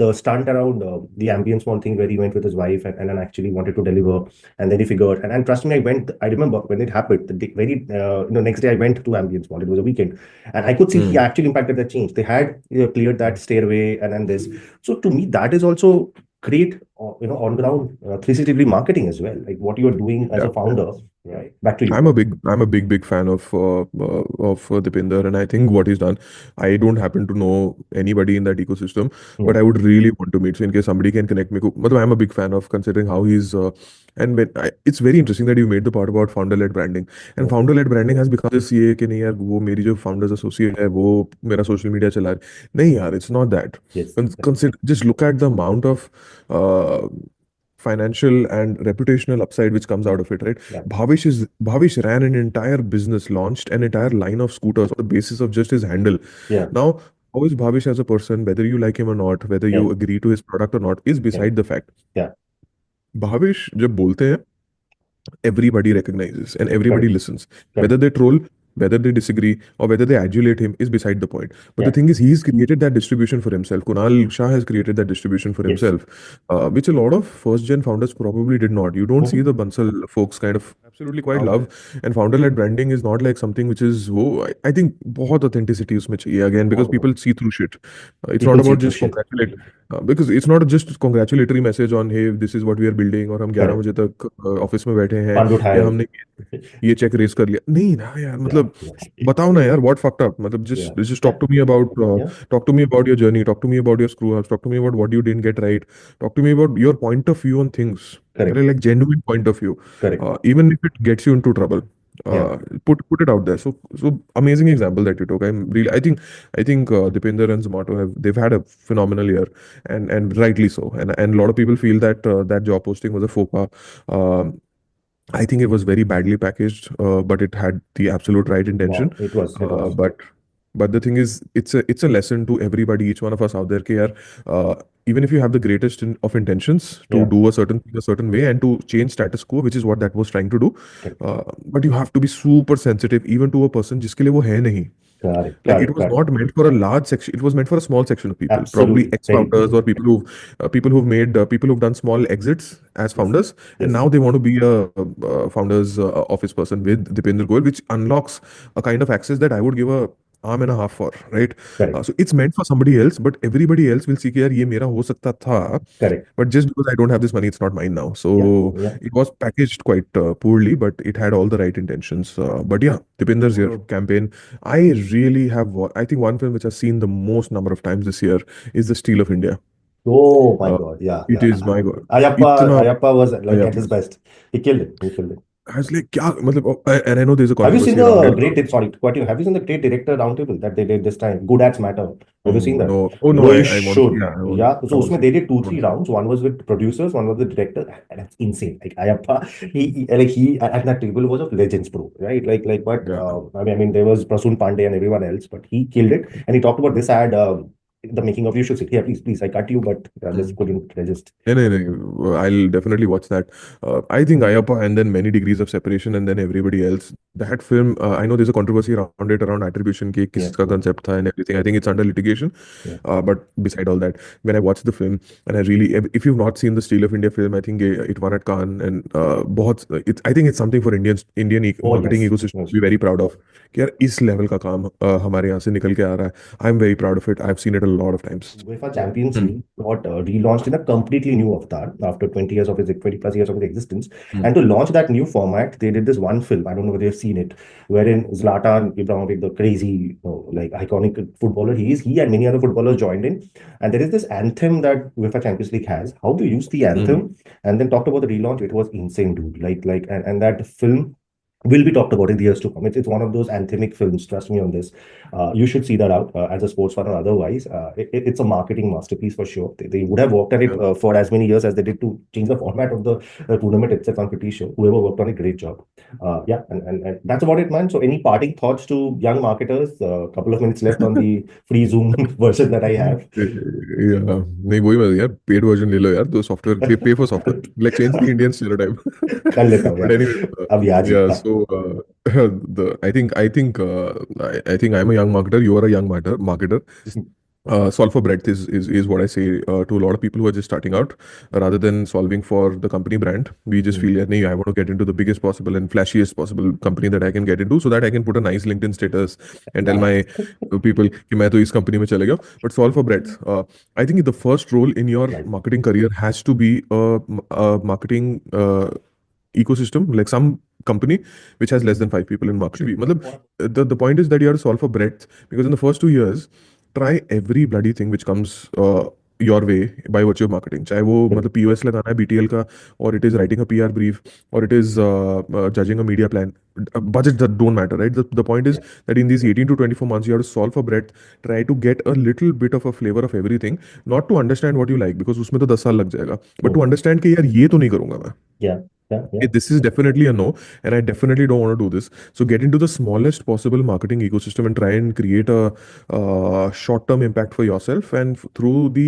the stunt around the ambience one thing where he went with his wife and then actually wanted to deliver, and then he figured, and trust me, I remember when it happened, the day, very next day I went to ambience mall. It was a weekend, and I could see he Mm. actually impacted that change. They had cleared that stairway and then this. So to me, that is also great, on ground 360 degree marketing as well, like what you are doing as Yeah. a founder. Right, back to you. I'm a big fan of Dipinder, and I think what he's done. I don't happen to know anybody in that ecosystem, but Hmm. I would really want to meet. So in case somebody can connect me, मतलब I'm a big fan of considering how he's. It's very interesting that you made the part about founder-led branding, and Yeah. founder-led branding has become this ये कि नहीं यार वो मेरी जो founders associate है वो मेरा social media चला रहा है. नहीं यार, it's not that. Yes. Consider, just look at the amount of uh, financial and reputational upside which comes out of it, right? Yeah. Bhavish ran an entire business, launched an entire line of scooters on the basis of just his handle. Yeah. Now, how is Bhavish as a person, whether you like him or not, whether Yeah. you agree to his product or not, is Yeah. beside the fact. Yeah. Bhavish जब बोलते हैं, everybody recognizes and everybody Correct. listens. Whether Correct. they troll, whether they disagree, or whether they adulate him is beside the point. But the Yeah. thing is, he's created that distribution for himself. Kunal Shah has created that distribution for Yes. himself, which a lot of first gen founders probably did not. You don't see Mhm. the Bansal folks kind of absolutely quite Out love. there. And founder led branding is not like something which is, oh, I think बहुत authenticity उसमें चाहिए again because बहुत. people see through shit. It's not People see about through just shit. congratulate. Because it's not just congratulatory message on hey this is what we are building और हम 11 Correct. बजे तक office में बैठे हैं fund या उठाए. हमने ये चेक रेस कर लिया नहीं ना यार Yeah. मतलब Yeah. बताओ ना यार व्हाट फक्ड अप मतलब Yeah. just Yeah. Yeah. talk to me about your journey, talk to me about your screw ups, talk to me about what you didn't get right, talk to me about your point of view on things, Correct. like genuine point of view, Correct. even if it gets you into trouble. Yeah. Put it out there. So amazing example that you took. I think Dipinder and Zomato they've had a phenomenal year, and rightly so. And a lot of people feel that that job posting was a faux pas. Um, I think it was very badly packaged, but it had the absolute right intention. Wow. It was. It Uh, was. but but the thing is, it's a lesson to everybody, each one of us out there. कि यार, even if you have the greatest of intentions to Yeah. do a certain thing a certain way and to change status quo, which is what that was trying to do, Correct. but you have to be super sensitive even to a person जिसके लिए वो है नहीं. Correct. Like it Correct. was Correct. not meant for a large section. It was meant for a small section of people, probably Absolutely. Very. ex-founders or people who've done small exits as Yes. founders, and Yes. now they want to be a founder's office person with Dipender Goyal, which unlocks a kind of access that I would give a arm and a half for, right? Correct. So it's meant for somebody else, but everybody else will see कि यार ये मेरा हो सकता था, Correct. but just because I don't have this money, it's not mine now. Yeah. So Yeah. it was packaged quite poorly, but it had all the right intentions. But yeah, Dipinder's year campaign. I really I think one film which I've seen the most number of times this year is The Steel of India. Oh my Uh, God. Yeah. it Yeah. is my God. Ayappa. इतना Ayappa was like आया at his बस. best. He killed it. He killed it. I was like, क्या मतलब, and I know there's a Have you seen controversy around the it. great? Sorry to cut you. Have you seen the great director roundtable that they did this time? Good Ads Matter. Have you seen Oh that? no, oh no, Bro, you I want, should. yeah, Yeah. I So want to usme see they it. did two, I want three to see it. rounds. One was with producers, one was with director. And that's insane. Like Ayappa, he at that table was of legends, bro. Right? But Yeah. I mean, there was Prasoon Pandey and everyone else, but he killed it. And he talked about this ad, the making of. You should see. Yeah, please. I cut you, but I just Mm. couldn't resist. I'll definitely watch that. I think Ayappa and then Many Degrees of Separation and then everybody else. That film, I know there's a controversy around it, around attribution, के Yeah, किसका yeah, concept था and everything. I think it's under litigation. yeah. But beside all that, when I watched the film, and I really, if you've not seen the Steel of India film, I think it won at Cannes, and I think it's something for Oh marketing yes, ecosystem yes. to be very proud of. कि यार इस level का काम हमारे यहाँ से निकल के आ रहा है. I'm very proud of it. I've seen it a lot of times. UEFA Champions Hmm. League got relaunched in a completely new avatar after 20 years of its 20 plus years of its existence. Hmm. And to launch that new format, they did this one film. I don't know whether you've seen it, wherein Zlatan Ibrahimovic, the crazy, like iconic footballer he and many other footballers joined in. And there is this anthem that UEFA Champions League has. How to use the Hmm. anthem, and then talked about the relaunch. It was insane, dude. And that film will be talked about in the years to come. It's one of those anthemic films. Trust me on this. You should see that out as a sports fan or otherwise. It's a marketing masterpiece for sure. They would have worked at it Yeah. for as many years as they did to change the format of the tournament itself. I'm pretty sure whoever worked on a great job. Yeah, and that's about it, man. So, any parting thoughts to young marketers? A couple of minutes left on the free Zoom version that I have. Yeah. नहीं वही मैं यार paid version ले लो यार तो software पे for software like change the Indian stereotype. कर लेता हूँ But यार. anyway, अभी आज ही. yeah, so the I think I'm a young marketer, you are a young marketer. Solve for breadth is what I say to a lot of people who are just starting out. Rather than solving for the company brand, we just feel that, I want to get into the biggest possible and flashiest possible company that I can get into, so that I can put a nice LinkedIn status and tell my people कि मैं तो इस company में चले गया. But solve for breadth. I think the first role in your Right. marketing career has to be a marketing ecosystem, like some company which has less than five people in marketing. मतलब, the point is that you have to solve for breadth, because in the first 2 years, try every bloody thing which comes your way by virtue of marketing. चाहे वो मतलब POS लगाना है BTL का, or it is writing a PR brief, or it is judging a media plan. Budgets that don't matter, right? The point is Yeah. that in these 18 to 24 months, you have to solve for breadth, try to get a little bit of a flavor of everything, not to understand what you like, because उसमें तो 10 साल लग जाएगा, but to understand कि यार ये तो नहीं करूंगा मैं. Yeah. Yeah. Yeah. This is definitely a no, and I definitely don't want to do this. So get into the smallest possible marketing ecosystem and try and create a short-term impact for yourself. And through the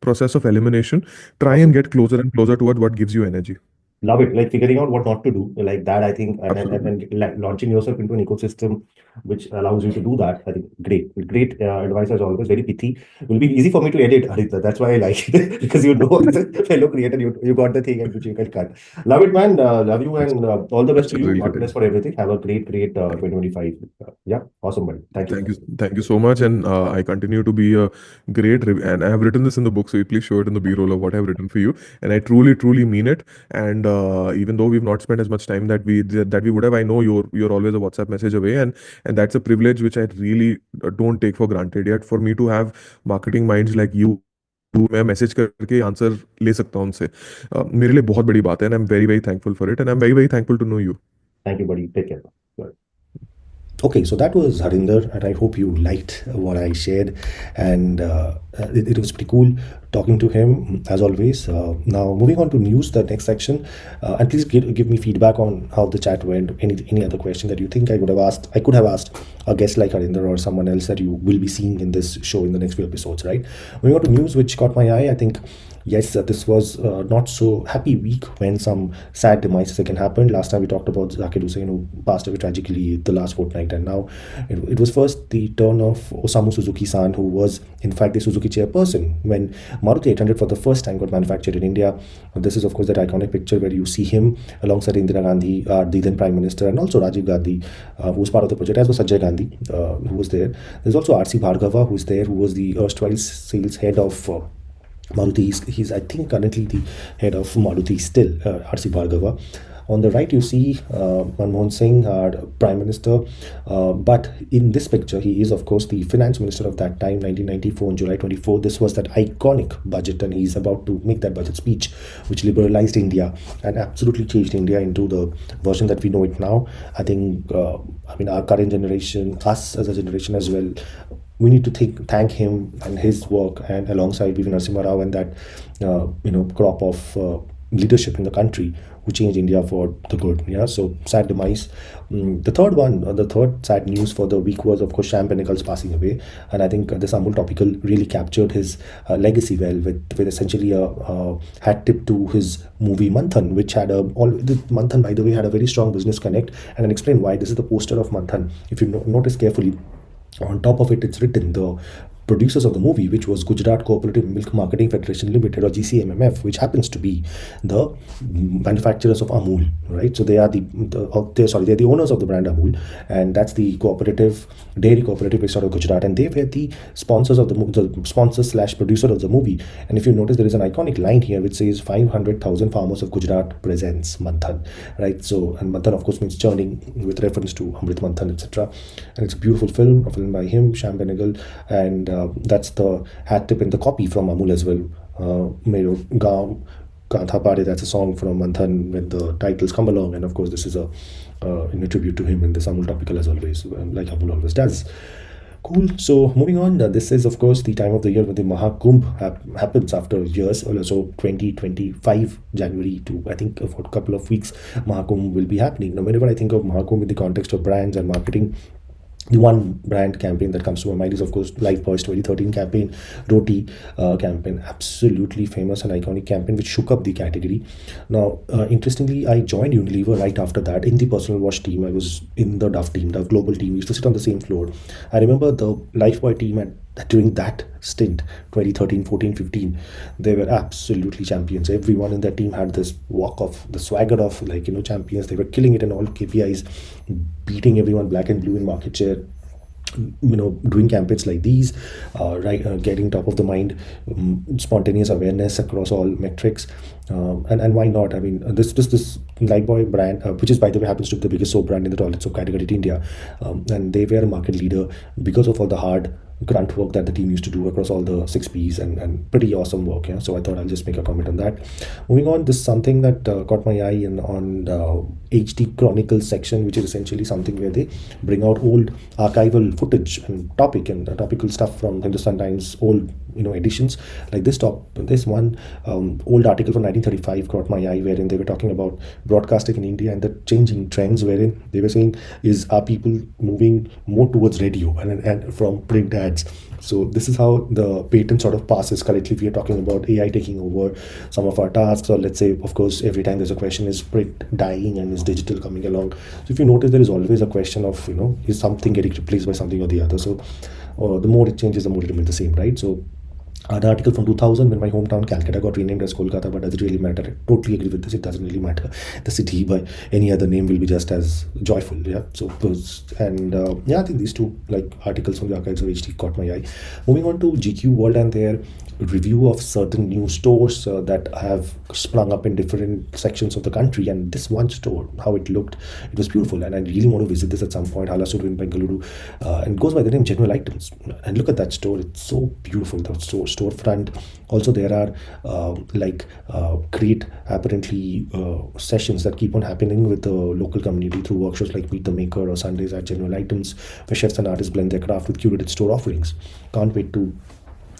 process of elimination, try and Awesome. get closer and closer toward what gives you energy. Love it. Like figuring out what not to do, like that, I think, Absolutely. and like launching yourself into an ecosystem which allows you to do that. I think great advice as always. Very pithy. Will be easy for me to edit, Haritha. That's why I like it because as a fellow creator, you got the thing and which you can cut. Love it, man. Love you It's, and all the best to it's a you. real God good bless idea. for everything. Have a great 2025. Yeah, awesome, buddy. Thank you. Thank you so much. And I continue to be a and I have written this in the book, so you please show it in the B-roll of what I've written for you. And I truly mean it. And even though we've not spent as much time that we would have, I know you're always a WhatsApp message away, and that's a privilege which I really don't take for granted. Yet for me to have marketing minds like you, मैं message करके answer ले सकता हूँ उनसे, मेरे लिए बहुत बड़ी बात है. And I am very thankful for it, and I am very thankful to know you. Thank you, buddy. Take care. Bye. Okay, so that was Harinder, and I hope you liked what I shared. And it was pretty cool talking to him, as always. Now, moving on to news, the next section. And please give me feedback on how the chat went. Any other question that you think I could have asked a guest like Harinder or someone else that you will be seeing in this show in the next few episodes, right? Moving on to news, which caught my eye, I think. Yes, this was not so happy week when some sad demises again happened. Last time we talked about Zakir Hussain, who passed away tragically the last fortnight, and now it was first the turn of Osamu Suzuki-san, who was in fact the Suzuki chairperson when Maruti 800 for the first time got manufactured in India. This is of course that iconic picture where you see him alongside Indira Gandhi, the then Prime Minister, and also Rajiv Gandhi, who was part of the project, as was Sanjay Gandhi, who was there. There's also R.C. Bhargava, who's there, who was the erstwhile sales head of Maruti. He's I think currently the head of Maruti still, R.C. Bhargava. On the right, you see Manmohan Singh, our Prime Minister, but in this picture, he is, of course, the Finance Minister of that time, 1994, on July 24. This was that iconic budget, and he's about to make that budget speech, which liberalized India and absolutely changed India into the version that we know it now. I think, I mean, our current generation, us as a generation as well, we need to thank him and his work, and alongside even Narasimha Rao and that crop of leadership in the country who changed India for the good. Yeah, so sad demise. The third sad news for the week was, of course, Shyam Benegal's passing away, and I think this Amul topical really captured his legacy well, with essentially a hat tip to his movie Manthan, which had Manthan, by the way, had a very strong business connect, and I'll explain why. This is the poster of Manthan. If you notice carefully, on top of it, it's written the producers of the movie, which was Gujarat Cooperative Milk Marketing Federation Limited, or GCMMF, which happens to be the manufacturers of Amul, right? So they are they're the owners of the brand Amul, and that's the dairy cooperative based out of Gujarat, and they were the sponsors of the sponsor slash producer of the movie. And if you notice, there is an iconic line here which says 500,000 farmers of Gujarat presents Manthan, right? So, and Manthan, of course, means churning, with reference to Amrit Manthan, etc. And it's a beautiful film, a film by him, Shyam Benegal, and that's the hat tip in the copy from Amul as well. Mero Gaon Kantha Pade, that's a song from Manthan when the titles come along, and of course this is a tribute to him in this Amul topical, as always, like Amul always does. Cool. So moving on, this is, of course, the time of the year when the Mahakumbh happens after years. So 2025 January to, I think, for a couple of weeks, Mahakumbh will be happening. Now, whenever I think of Mahakumbh in the context of brands and marketing, the one brand campaign that comes to my mind is, of course, Lifebuoy's 2013 campaign, Roti campaign. Absolutely famous and iconic campaign which shook up the category. Now, interestingly, I joined Unilever right after that in the personal wash team. I was in the Dove team, Dove global team. We used to sit on the same floor. I remember the Lifebuoy team during that stint, 2013, 14, 15, they were absolutely champions. Everyone in that team had this walk of the swagger of, like, champions. They were killing it in all KPIs, beating everyone black and blue in market share, doing campaigns like these, getting top of the mind, spontaneous awareness across all metrics, and why not? I mean, this Lifebuoy brand, which is, by the way, happens to be the biggest soap brand in the toilet soap category in India, and they were a market leader because of all the hard grunt work that the team used to do across all the 6Ps, and pretty awesome work. Yeah, so I thought I'll just make a comment on that. Moving on, this is something that caught my eye on HD Chronicles section, which is essentially something where they bring out old archival footage and topical stuff from Hindustan Times old editions. Like this one old article from 1935 caught my eye, wherein they were talking about broadcasting in India and the changing trends, wherein they were saying, are people moving more towards radio and from print ads. So this is how the patent sort of passes. Currently, we are talking about AI taking over some of our tasks, or let's say, of course, every time there's a question, is print dying and is digital coming along? So if you notice, there is always a question of, is something getting replaced by something or the other? So the more it changes, the more it remains the same, right? So an article from 2000, when my hometown Calcutta got renamed as Kolkata, but does it really matter? I totally agree with this. It doesn't really matter. The city by any other name will be just as joyful. Yeah. So I think these two articles from the archives of HD caught my eye. Moving on to GQ World and their review of certain new stores that have sprung up in different sections of the country, and this one store, how it looked, it was beautiful, and I really want to visit this at some point. Halasuru in Bengaluru, and it goes by the name General Items. And look at that store; it's so beautiful. The storefront. Also, there are create apparently sessions that keep on happening with the local community through workshops like Meet the Maker or Sundays at General Items, where chefs and artists blend their craft with curated store offerings. Can't wait to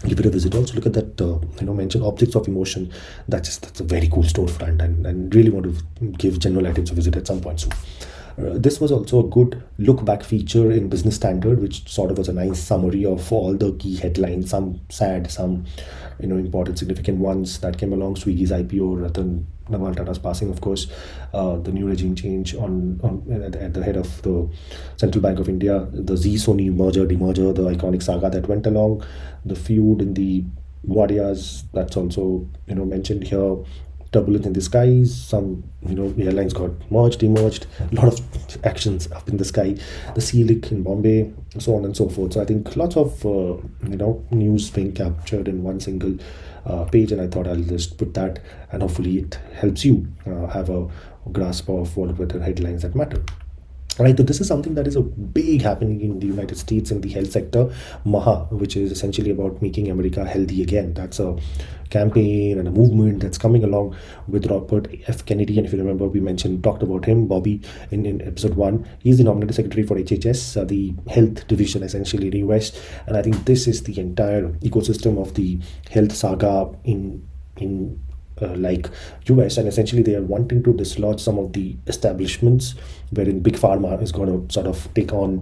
give it a visit. Also, look at that mentioned Objects of Emotion. That's a very cool storefront, and really want to give General Items a visit at some point soon. This was also a good look back feature in Business Standard, which sort of was a nice summary of all the key headlines, some sad, some important, significant ones that came along. Swiggy's IPO, Ratan Nawal Tata's passing, of course, the new regime change at the head of the Central Bank of India, the Zee-Sony merger, demerger, the iconic saga that went along, the feud in the Wadias, that's also mentioned here. Turbulence in the skies, some airlines got merged, demerged, a lot of actions up in the sky, the sea leak in Bombay, so on and so forth. So I think lots of news being captured in one single page, and I thought I'll just put that, and hopefully it helps you have a grasp of what were the headlines that matter. Right, so this is something that is a big happening in the United States in the health sector. MAHA, which is essentially about making America healthy again. That's a campaign and a movement that's coming along with Robert F. Kennedy. And if you remember, we talked about him, Bobby, in episode 1. He's the nominated secretary for HHS, the health division essentially in the US. And I think this is the entire ecosystem of the health saga in like US, and essentially they are wanting to dislodge some of the establishments wherein big pharma is going to sort of take on,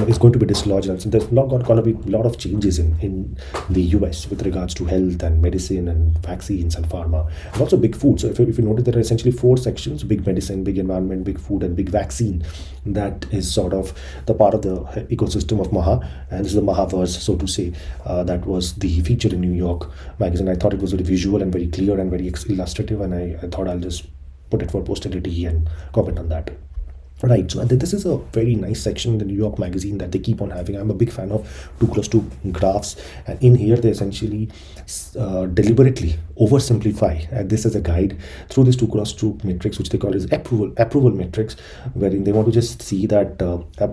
is going to be dislodged. And so there's not going to be a lot of changes in the US with regards to health and medicine and vaccines and pharma, and also big food. So if you notice, there are essentially 4 sections: big medicine, big environment, big food, and big vaccine. That is sort of the part of the ecosystem of MAHA, and this is the MAHAverse, so to say. That was the feature in New York magazine. I thought it was very visual and very clear and very illustrative, and I thought I'll just put it for posterity and comment on that. Right, so this is a very nice section in the New York magazine that they keep on having. I'm a big fan of 2x2 graphs, and in here they essentially deliberately oversimplify this as a guide through this 2x2 matrix, which they call as approval matrix, wherein they want to just see that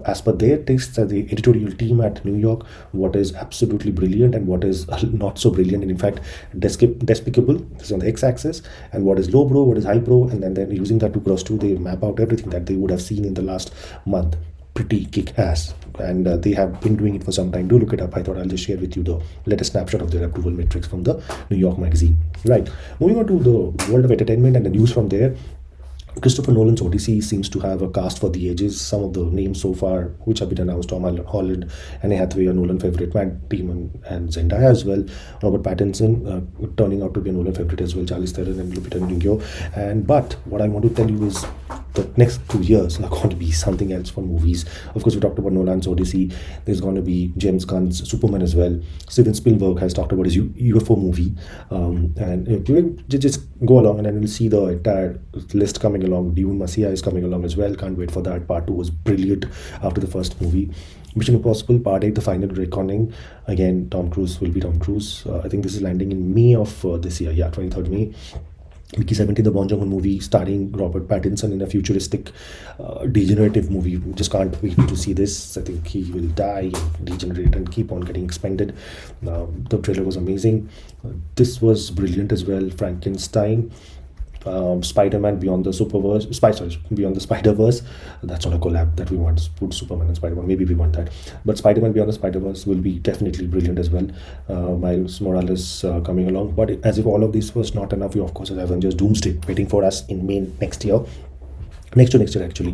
as per their tastes, the editorial team at New York, what is absolutely brilliant and what is not so brilliant, and in fact despicable. This is on the x-axis, and what is low bro, what is high bro, and then using that 2x2 they map out everything that they would have seen in the last month. Pretty kick-ass, and they have been doing it for some time. Do look it up. I thought I'll just share with you the latest snapshot of their approval metrics from the New York magazine. Right, moving on to the world of entertainment and the news from there. Christopher Nolan's Odyssey seems to have a cast for the ages. Some of the names so far which have been announced: Tom Holland, Anne Hathaway, a Nolan favorite, Matt Damon, and Zendaya as well. Robert Pattinson turning out to be a Nolan favorite as well. Charlize Theron and Lupita Nyong'o. But what I want to tell you is the next 2 years are going to be something else for movies. Of course, we talked about Nolan's Odyssey. There's going to be James Gunn's Superman as well. Steven Spielberg has talked about his UFO movie. And you just go along and then you'll see the entire list coming along. Dune Messiah is coming along as well. Can't wait for that. Part 2 was brilliant after the first movie. Mission Impossible Part 8, The Final Reckoning. Again, Tom Cruise will be Tom Cruise. I think this is landing in May of this year. Yeah, 23rd May. Mickey 17, the Bong Joon-ho movie starring Robert Pattinson in a futuristic, degenerative movie. Just can't wait to see this. I think he will die and degenerate and keep on getting expanded. The trailer was amazing. This was brilliant as well. Frankenstein. Spider-Man Beyond the Beyond the Spider-Verse. That's not a collab that we want. Put Superman and Spider-Man. Maybe we want that. But Spider-Man Beyond the Spider-Verse will be definitely brilliant as well. Miles Morales coming along. But as if all of this was not enough, we of course have Avengers Doomsday waiting for us in May next year. Next to next year, actually.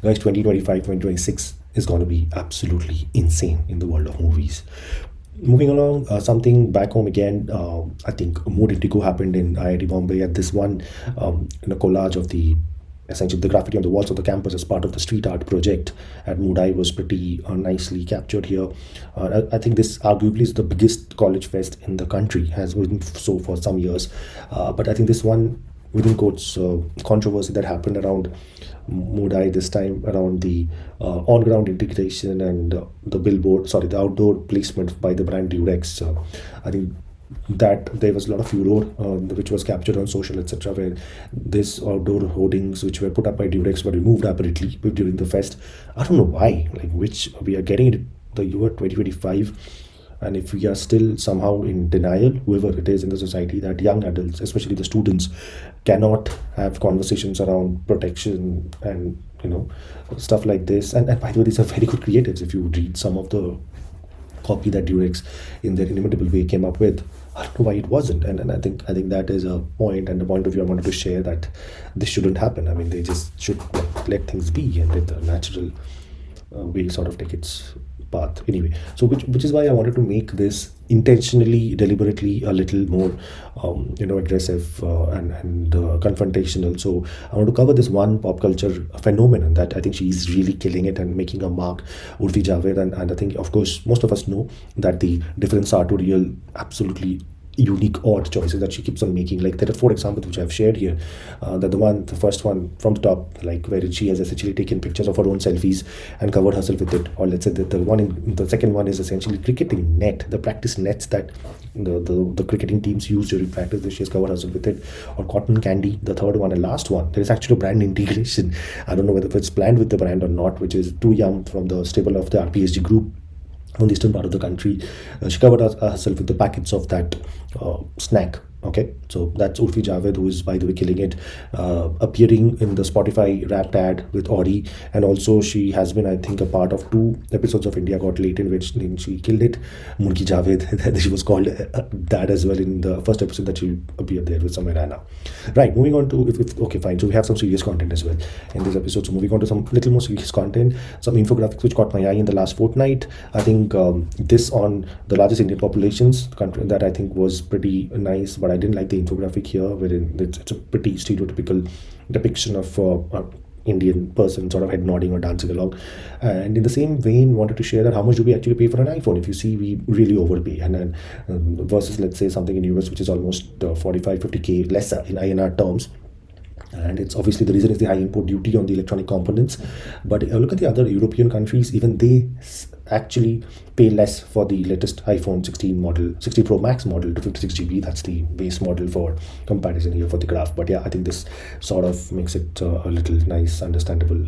Guys, 2025, 2026 is going to be absolutely insane in the world of movies. Moving along, something back home again. I think Mood Indigo happened in IIT Bombay at this one, in a collage of essentially the graffiti on the walls of the campus as part of the street art project at Moodai was pretty nicely captured here. I think this arguably is the biggest college fest in the country, has been so for some years. But I think this one, within quotes, controversy that happened around Moodai this time, around the on-ground integration and the outdoor placement by the brand Durex. I think that there was a lot of furor which was captured on social, etc., where this outdoor hoardings which were put up by Durex were removed apparently during the fest. I don't know why, which we are getting it the year 2025, and if we are still somehow in denial, whoever it is in the society, that young adults, especially the students, cannot have conversations around protection and stuff like this. And by the way, these are very good creatives. If you read some of the copy that Durex in their inimitable way came up with, I don't know why it wasn't. And I think that is a point and a point of view I wanted to share, that this shouldn't happen. I mean, they just should let things be and let the natural way sort of take its path. Anyway, so which is why I wanted to make this intentionally, deliberately a little more aggressive and confrontational. So I want to cover this one pop culture phenomenon that I think she's really killing it and making a mark, Urfi Javed. And I think, of course, most of us know that the different sartorial absolutely unique, odd choices that she keeps on making. Like there are four examples which I've shared here. The first one from the top, like where she has essentially taken pictures of her own selfies and covered herself with it. Or let's say that the second one is essentially cricketing net, the practice nets that the cricketing teams use during practice. She has covered herself with it. Or cotton candy, the third one and last one. There is actually a brand integration. I don't know whether it's planned with the brand or not, which is Too Yum from the stable of the RPSG group on the eastern part of the country. She covered herself with the packets of that snack. Okay, so that's Urfi Javed, who is, by the way, killing it, appearing in the Spotify Wrapped ad with Audi, and also she has been, I think, a part of two episodes of India Got Late in which she killed it. Munki Javed, she was called that as well in the first episode that she appeared there with Samay Rana. Right, moving on to okay, fine. So we have some serious content as well in this episode. So moving on to some little more serious content, some infographics which caught my eye in the last fortnight. I think this on the largest Indian populations country that I think was pretty nice, but I didn't like the infographic here, wherein it's a pretty stereotypical depiction of Indian person sort of head nodding or dancing along. And in the same vein, wanted to share that how much do we actually pay for an iPhone? If you see, we really overpay. And then versus, let's say, something in US, which is almost 45, 50K lesser in INR terms. And it's obviously the reason is the high import duty on the electronic components. But look at the other European countries, even they actually pay less for the latest iPhone 16 model, 60 Pro Max model to 56GB. That's the base model for comparison here for the graph. But yeah, I think this sort of makes it a little nice, understandable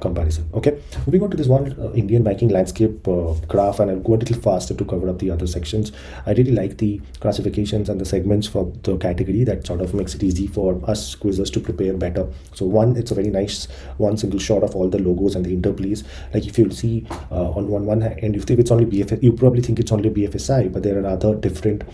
comparison. Okay, moving on to this one Indian banking landscape graph, and I'll go a little faster to cover up the other sections. I really like the classifications and the segments for the category. That sort of makes it easy for us quizzers to prepare better. So one, it's a very nice one single shot of all the logos and the interplays. Like if you'll see on one hand, if it's only BFS, you probably think it's only BFSI, but there are other different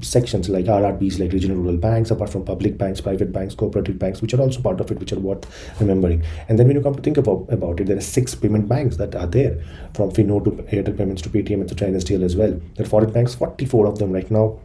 sections like RRBs, like regional rural banks, apart from public banks, private banks, cooperative banks, which are also part of it, which are worth remembering. And then when you come to think about it, there are 6 payment banks that are there, from Fino to Airtel Payments to Paytm, etc., NSDL as well. There are foreign banks, 44 of them right now.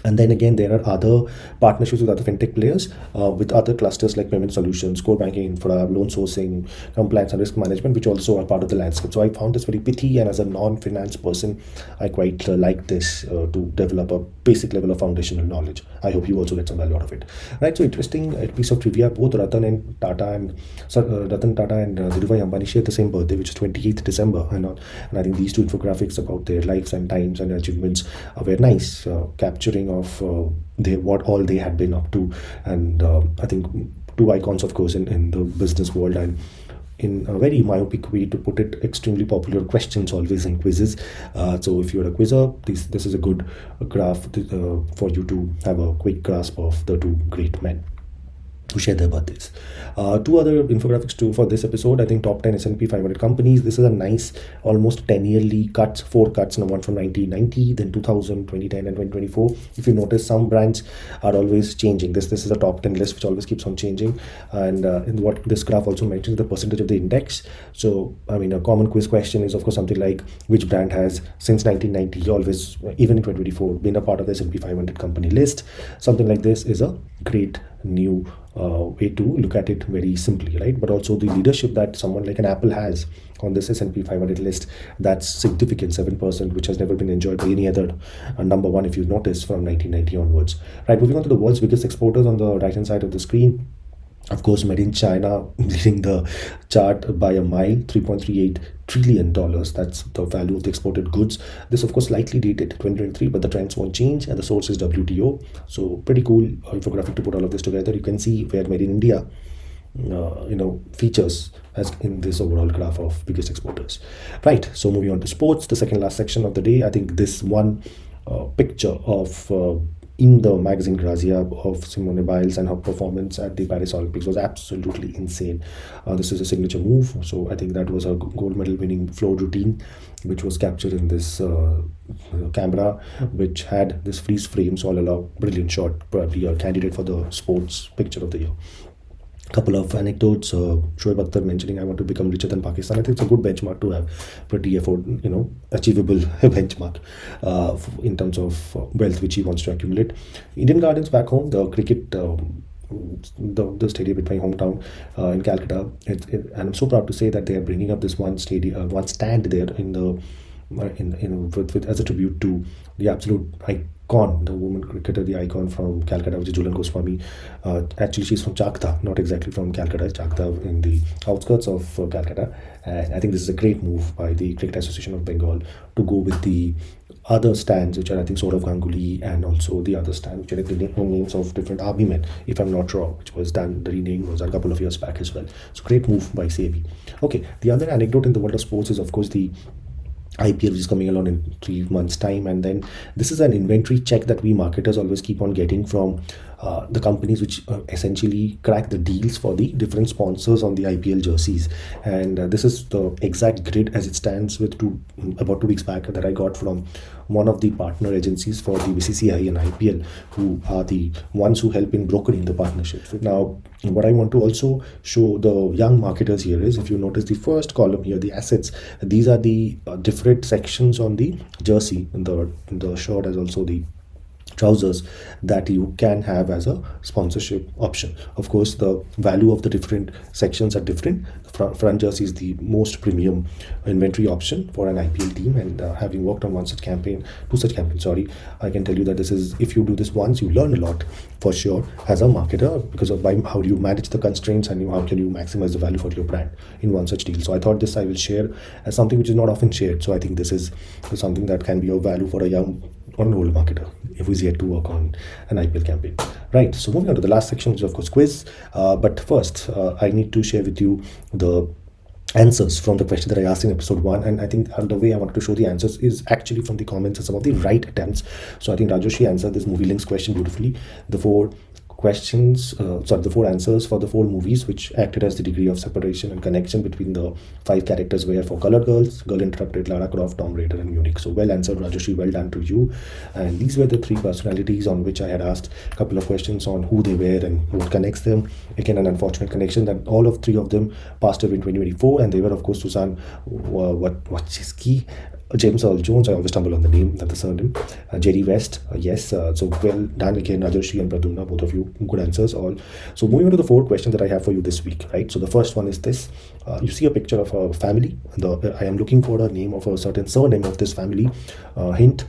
And then again, there are other partnerships with other fintech players, with other clusters like payment solutions, core banking infra, loan sourcing, compliance and risk management, which also are part of the landscape. So I found this very pithy, and as a non-finance person, I quite like this to develop a basic level of foundational knowledge. I hope you also get some value out of it. Right, so interesting piece of trivia, both Ratan Tata and Dhirubhai Ambani share the same birthday, which is 28th December. And I think these two infographics about their lives and times and achievements were nice, capturing of what all they had been up to. And I think two icons, of course, in the business world, and in a very myopic way to put it, extremely popular questions always in quizzes. So if you're a quizzer, this is a good graph for you to have a quick grasp of the two great men who share their birthdays. Two other infographics too for this episode. I think top 10 S&P 500 companies. This is a nice, almost 10-yearly cuts, 4 cuts, and one from 1990, then 2000, 2010, and 2024. If you notice, some brands are always changing. This is a top 10 list which always keeps on changing. And in what this graph also mentions, the percentage of the index. So I mean, a common quiz question is of course something like, which brand has since 1990 always, even in 2024, been a part of the S&P 500 company list. Something like this is a great new way to look at it very simply, right? But also the leadership that someone like an Apple has on this S&P 500 list, that's significant, 7%, which has never been enjoyed by any other number one, if you notice, from 1990 onwards. Right, moving on to the world's biggest exporters on the right hand side of the screen. Of course, made in China leading the chart by a mile, $3.38 trillion. That's the value of the exported goods. This, of course, slightly dated 2023, but the trends won't change, and the source is WTO. So pretty cool infographic to put all of this together. You can see where made in India features as in this overall graph of biggest exporters. Right, so moving on to sports, the second last section of the day. I think this one picture of in the magazine Grazia of Simone Biles and her performance at the Paris Olympics was absolutely insane. This is a signature move, so I think that was a gold medal winning floor routine, which was captured in this camera, which had this freeze frames all along. Brilliant shot, probably a candidate for the sports picture of the year. Couple of anecdotes. Shoaib Akhtar mentioning, I want to become richer than Pakistan. I think it's a good benchmark to have, pretty achievable benchmark in terms of wealth which he wants to accumulate. Indian Gardens back home, the cricket, the stadium in my hometown in Calcutta, and I'm so proud to say that they are bringing up this one stadium, one stand there in the as a tribute to the absolute icon, the woman cricketer, the icon from Calcutta, which is Julan Goswami. Actually, she's from Chakta, not exactly from Calcutta. Chakta in the outskirts of Calcutta. And I think this is a great move by the Cricket Association of Bengal to go with the other stands, which are I think Saurav Ganguly, and also the other stand, which are the names of different army men, if I'm not wrong, which was done, the renaming was done a couple of years back as well. So great move by Sevi. Okay, the other anecdote in the world of sports is of course the IPL, which is coming along in 3 months' time, and then this is an inventory check that we marketers always keep on getting from the companies which essentially crack the deals for the different sponsors on the IPL jerseys. And this is the exact grid as it stands with about 2 weeks back that I got from one of the partner agencies for the BCCI and IPL, who are the ones who help in brokering the partnerships. Now, what I want to also show the young marketers here is, if you notice the first column here, the assets, these are the different sections on the jersey, in the shirt as also the trousers, that you can have as a sponsorship option. Of course, the value of the different sections are different. Front jersey is the most premium inventory option for an IPL team, and having worked on two such campaigns, sorry, I can tell you that this is, if you do this once, you learn a lot for sure as a marketer, because of how do you manage the constraints and how can you maximize the value for your brand in one such deal. So I thought this I will share as something which is not often shared. So I think this is something that can be of value for a young or an old marketer if he's yet to work on an IPL campaign. Right, so moving on to the last section, which is of course quiz. But first, I need to share with you the answers from the question that I asked in episode 1, and I think the way I wanted to show the answers is actually from the comments and some of the right attempts. So I think Rajoshi answered this movie links question beautifully. The four the four answers for the 4 movies which acted as the degree of separation and connection between the 5 characters were for Colored Girls, Girl Interrupted, Lara Croft, Tomb Raider, and Munich. So well answered, Rajoshi, well done to you. And these were the 3 personalities on which I had asked a couple of questions on who they were and what connects them. Again, an unfortunate connection that all of 3 of them passed away in 2024, and they were of course Susan Wojcicki, James Earl Jones, I always stumble on the name, not the surname. Jerry West, yes. So well done again, Rajoshi and Pradumna, both of you, good answers all. So moving on to the 4 questions that I have for you this week, right? So the first one is this. You see a picture of a family. I am looking for a name of a certain surname of this family. Hint.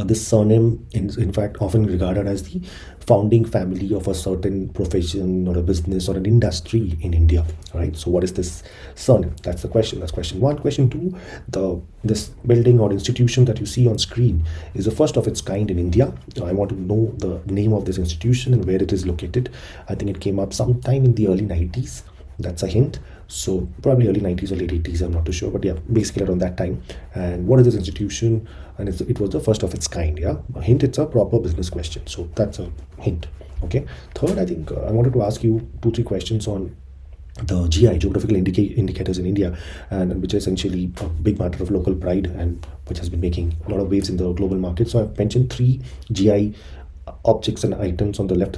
This surname is in fact often regarded as the founding family of a certain profession or a business or an industry in India, right? So what is this surname? That's the question. That's question 1. Question 2, this building or institution that you see on screen is the first of its kind in India. I want to know the name of this institution and where it is located. I think it came up sometime in the early 90s. That's a hint. So probably early 90s or late 80s, I'm not too sure, but yeah, basically around that time. And what is this institution? And it was the first of its kind. Yeah, a hint, it's a proper business question, so that's a hint. Okay, third, I think I wanted to ask you 2-3 questions on the GI, geographical indicators in India, and which is essentially a big matter of local pride and which has been making a lot of waves in the global market. So I've mentioned 3 GI objects and items on the right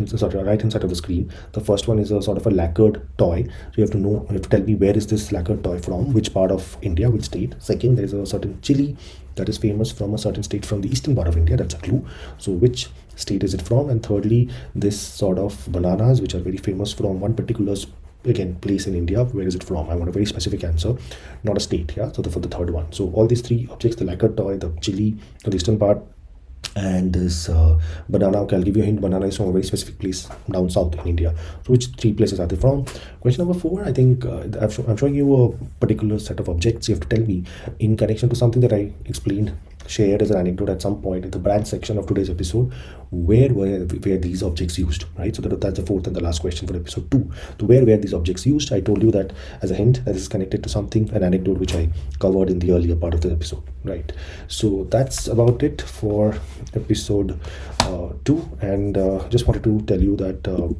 hand side of the screen. The first one is a sort of a lacquered toy. So you have to tell me where is this lacquered toy from, which part of India, which state. Second, there is a certain chili that is famous from a certain state from the eastern part of India. That's a clue. So which state is it from? And thirdly, this sort of bananas which are very famous from one particular place in India, where is it from? I want a very specific answer, not a state. Yeah, so for the third one. So all these 3 objects, the lacquered toy, the chili the eastern part, and this banana. Okay, I'll give you a hint. Banana is from a very specific place down south in India. So which 3 places are they from? Question number 4, I think I'm showing you a particular set of objects. You have to tell me in connection to something that I explained, shared as an anecdote at some point in the brand section of today's episode, where were these objects used, right? So that's the 4th and the last question for episode 2. So where were these objects used? I told you that as a hint that is connected to something, an anecdote which I covered in the earlier part of the episode, right? So that's about it for episode 2, and just wanted to tell you that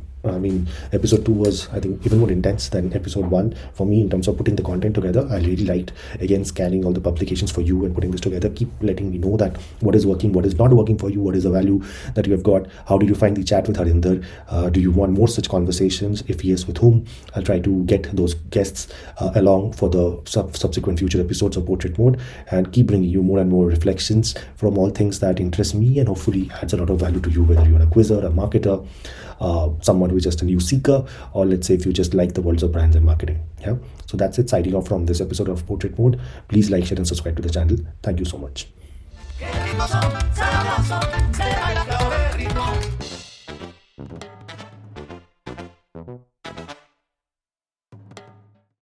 episode 2 was, I think, even more intense than episode 1 for me in terms of putting the content together. I really liked, again, scanning all the publications for you and putting this together. Keep letting me know that what is working, what is not working for you, what is the value that you have got. How did you find the chat with Harinder? Do you want more such conversations? If yes, with whom? I'll try to get those guests along for the subsequent future episodes of Portrait Mode, and keep bringing you more and more reflections from all things that interest me and hopefully adds a lot of value to you, whether you're a quizzer, a marketer, someone want to be just a news seeker, or let's say if you just like the worlds of brands and marketing. Yeah. So that's it, signing off from this episode of Portrait Mode. Please like, share, and subscribe to the channel. Thank you so much.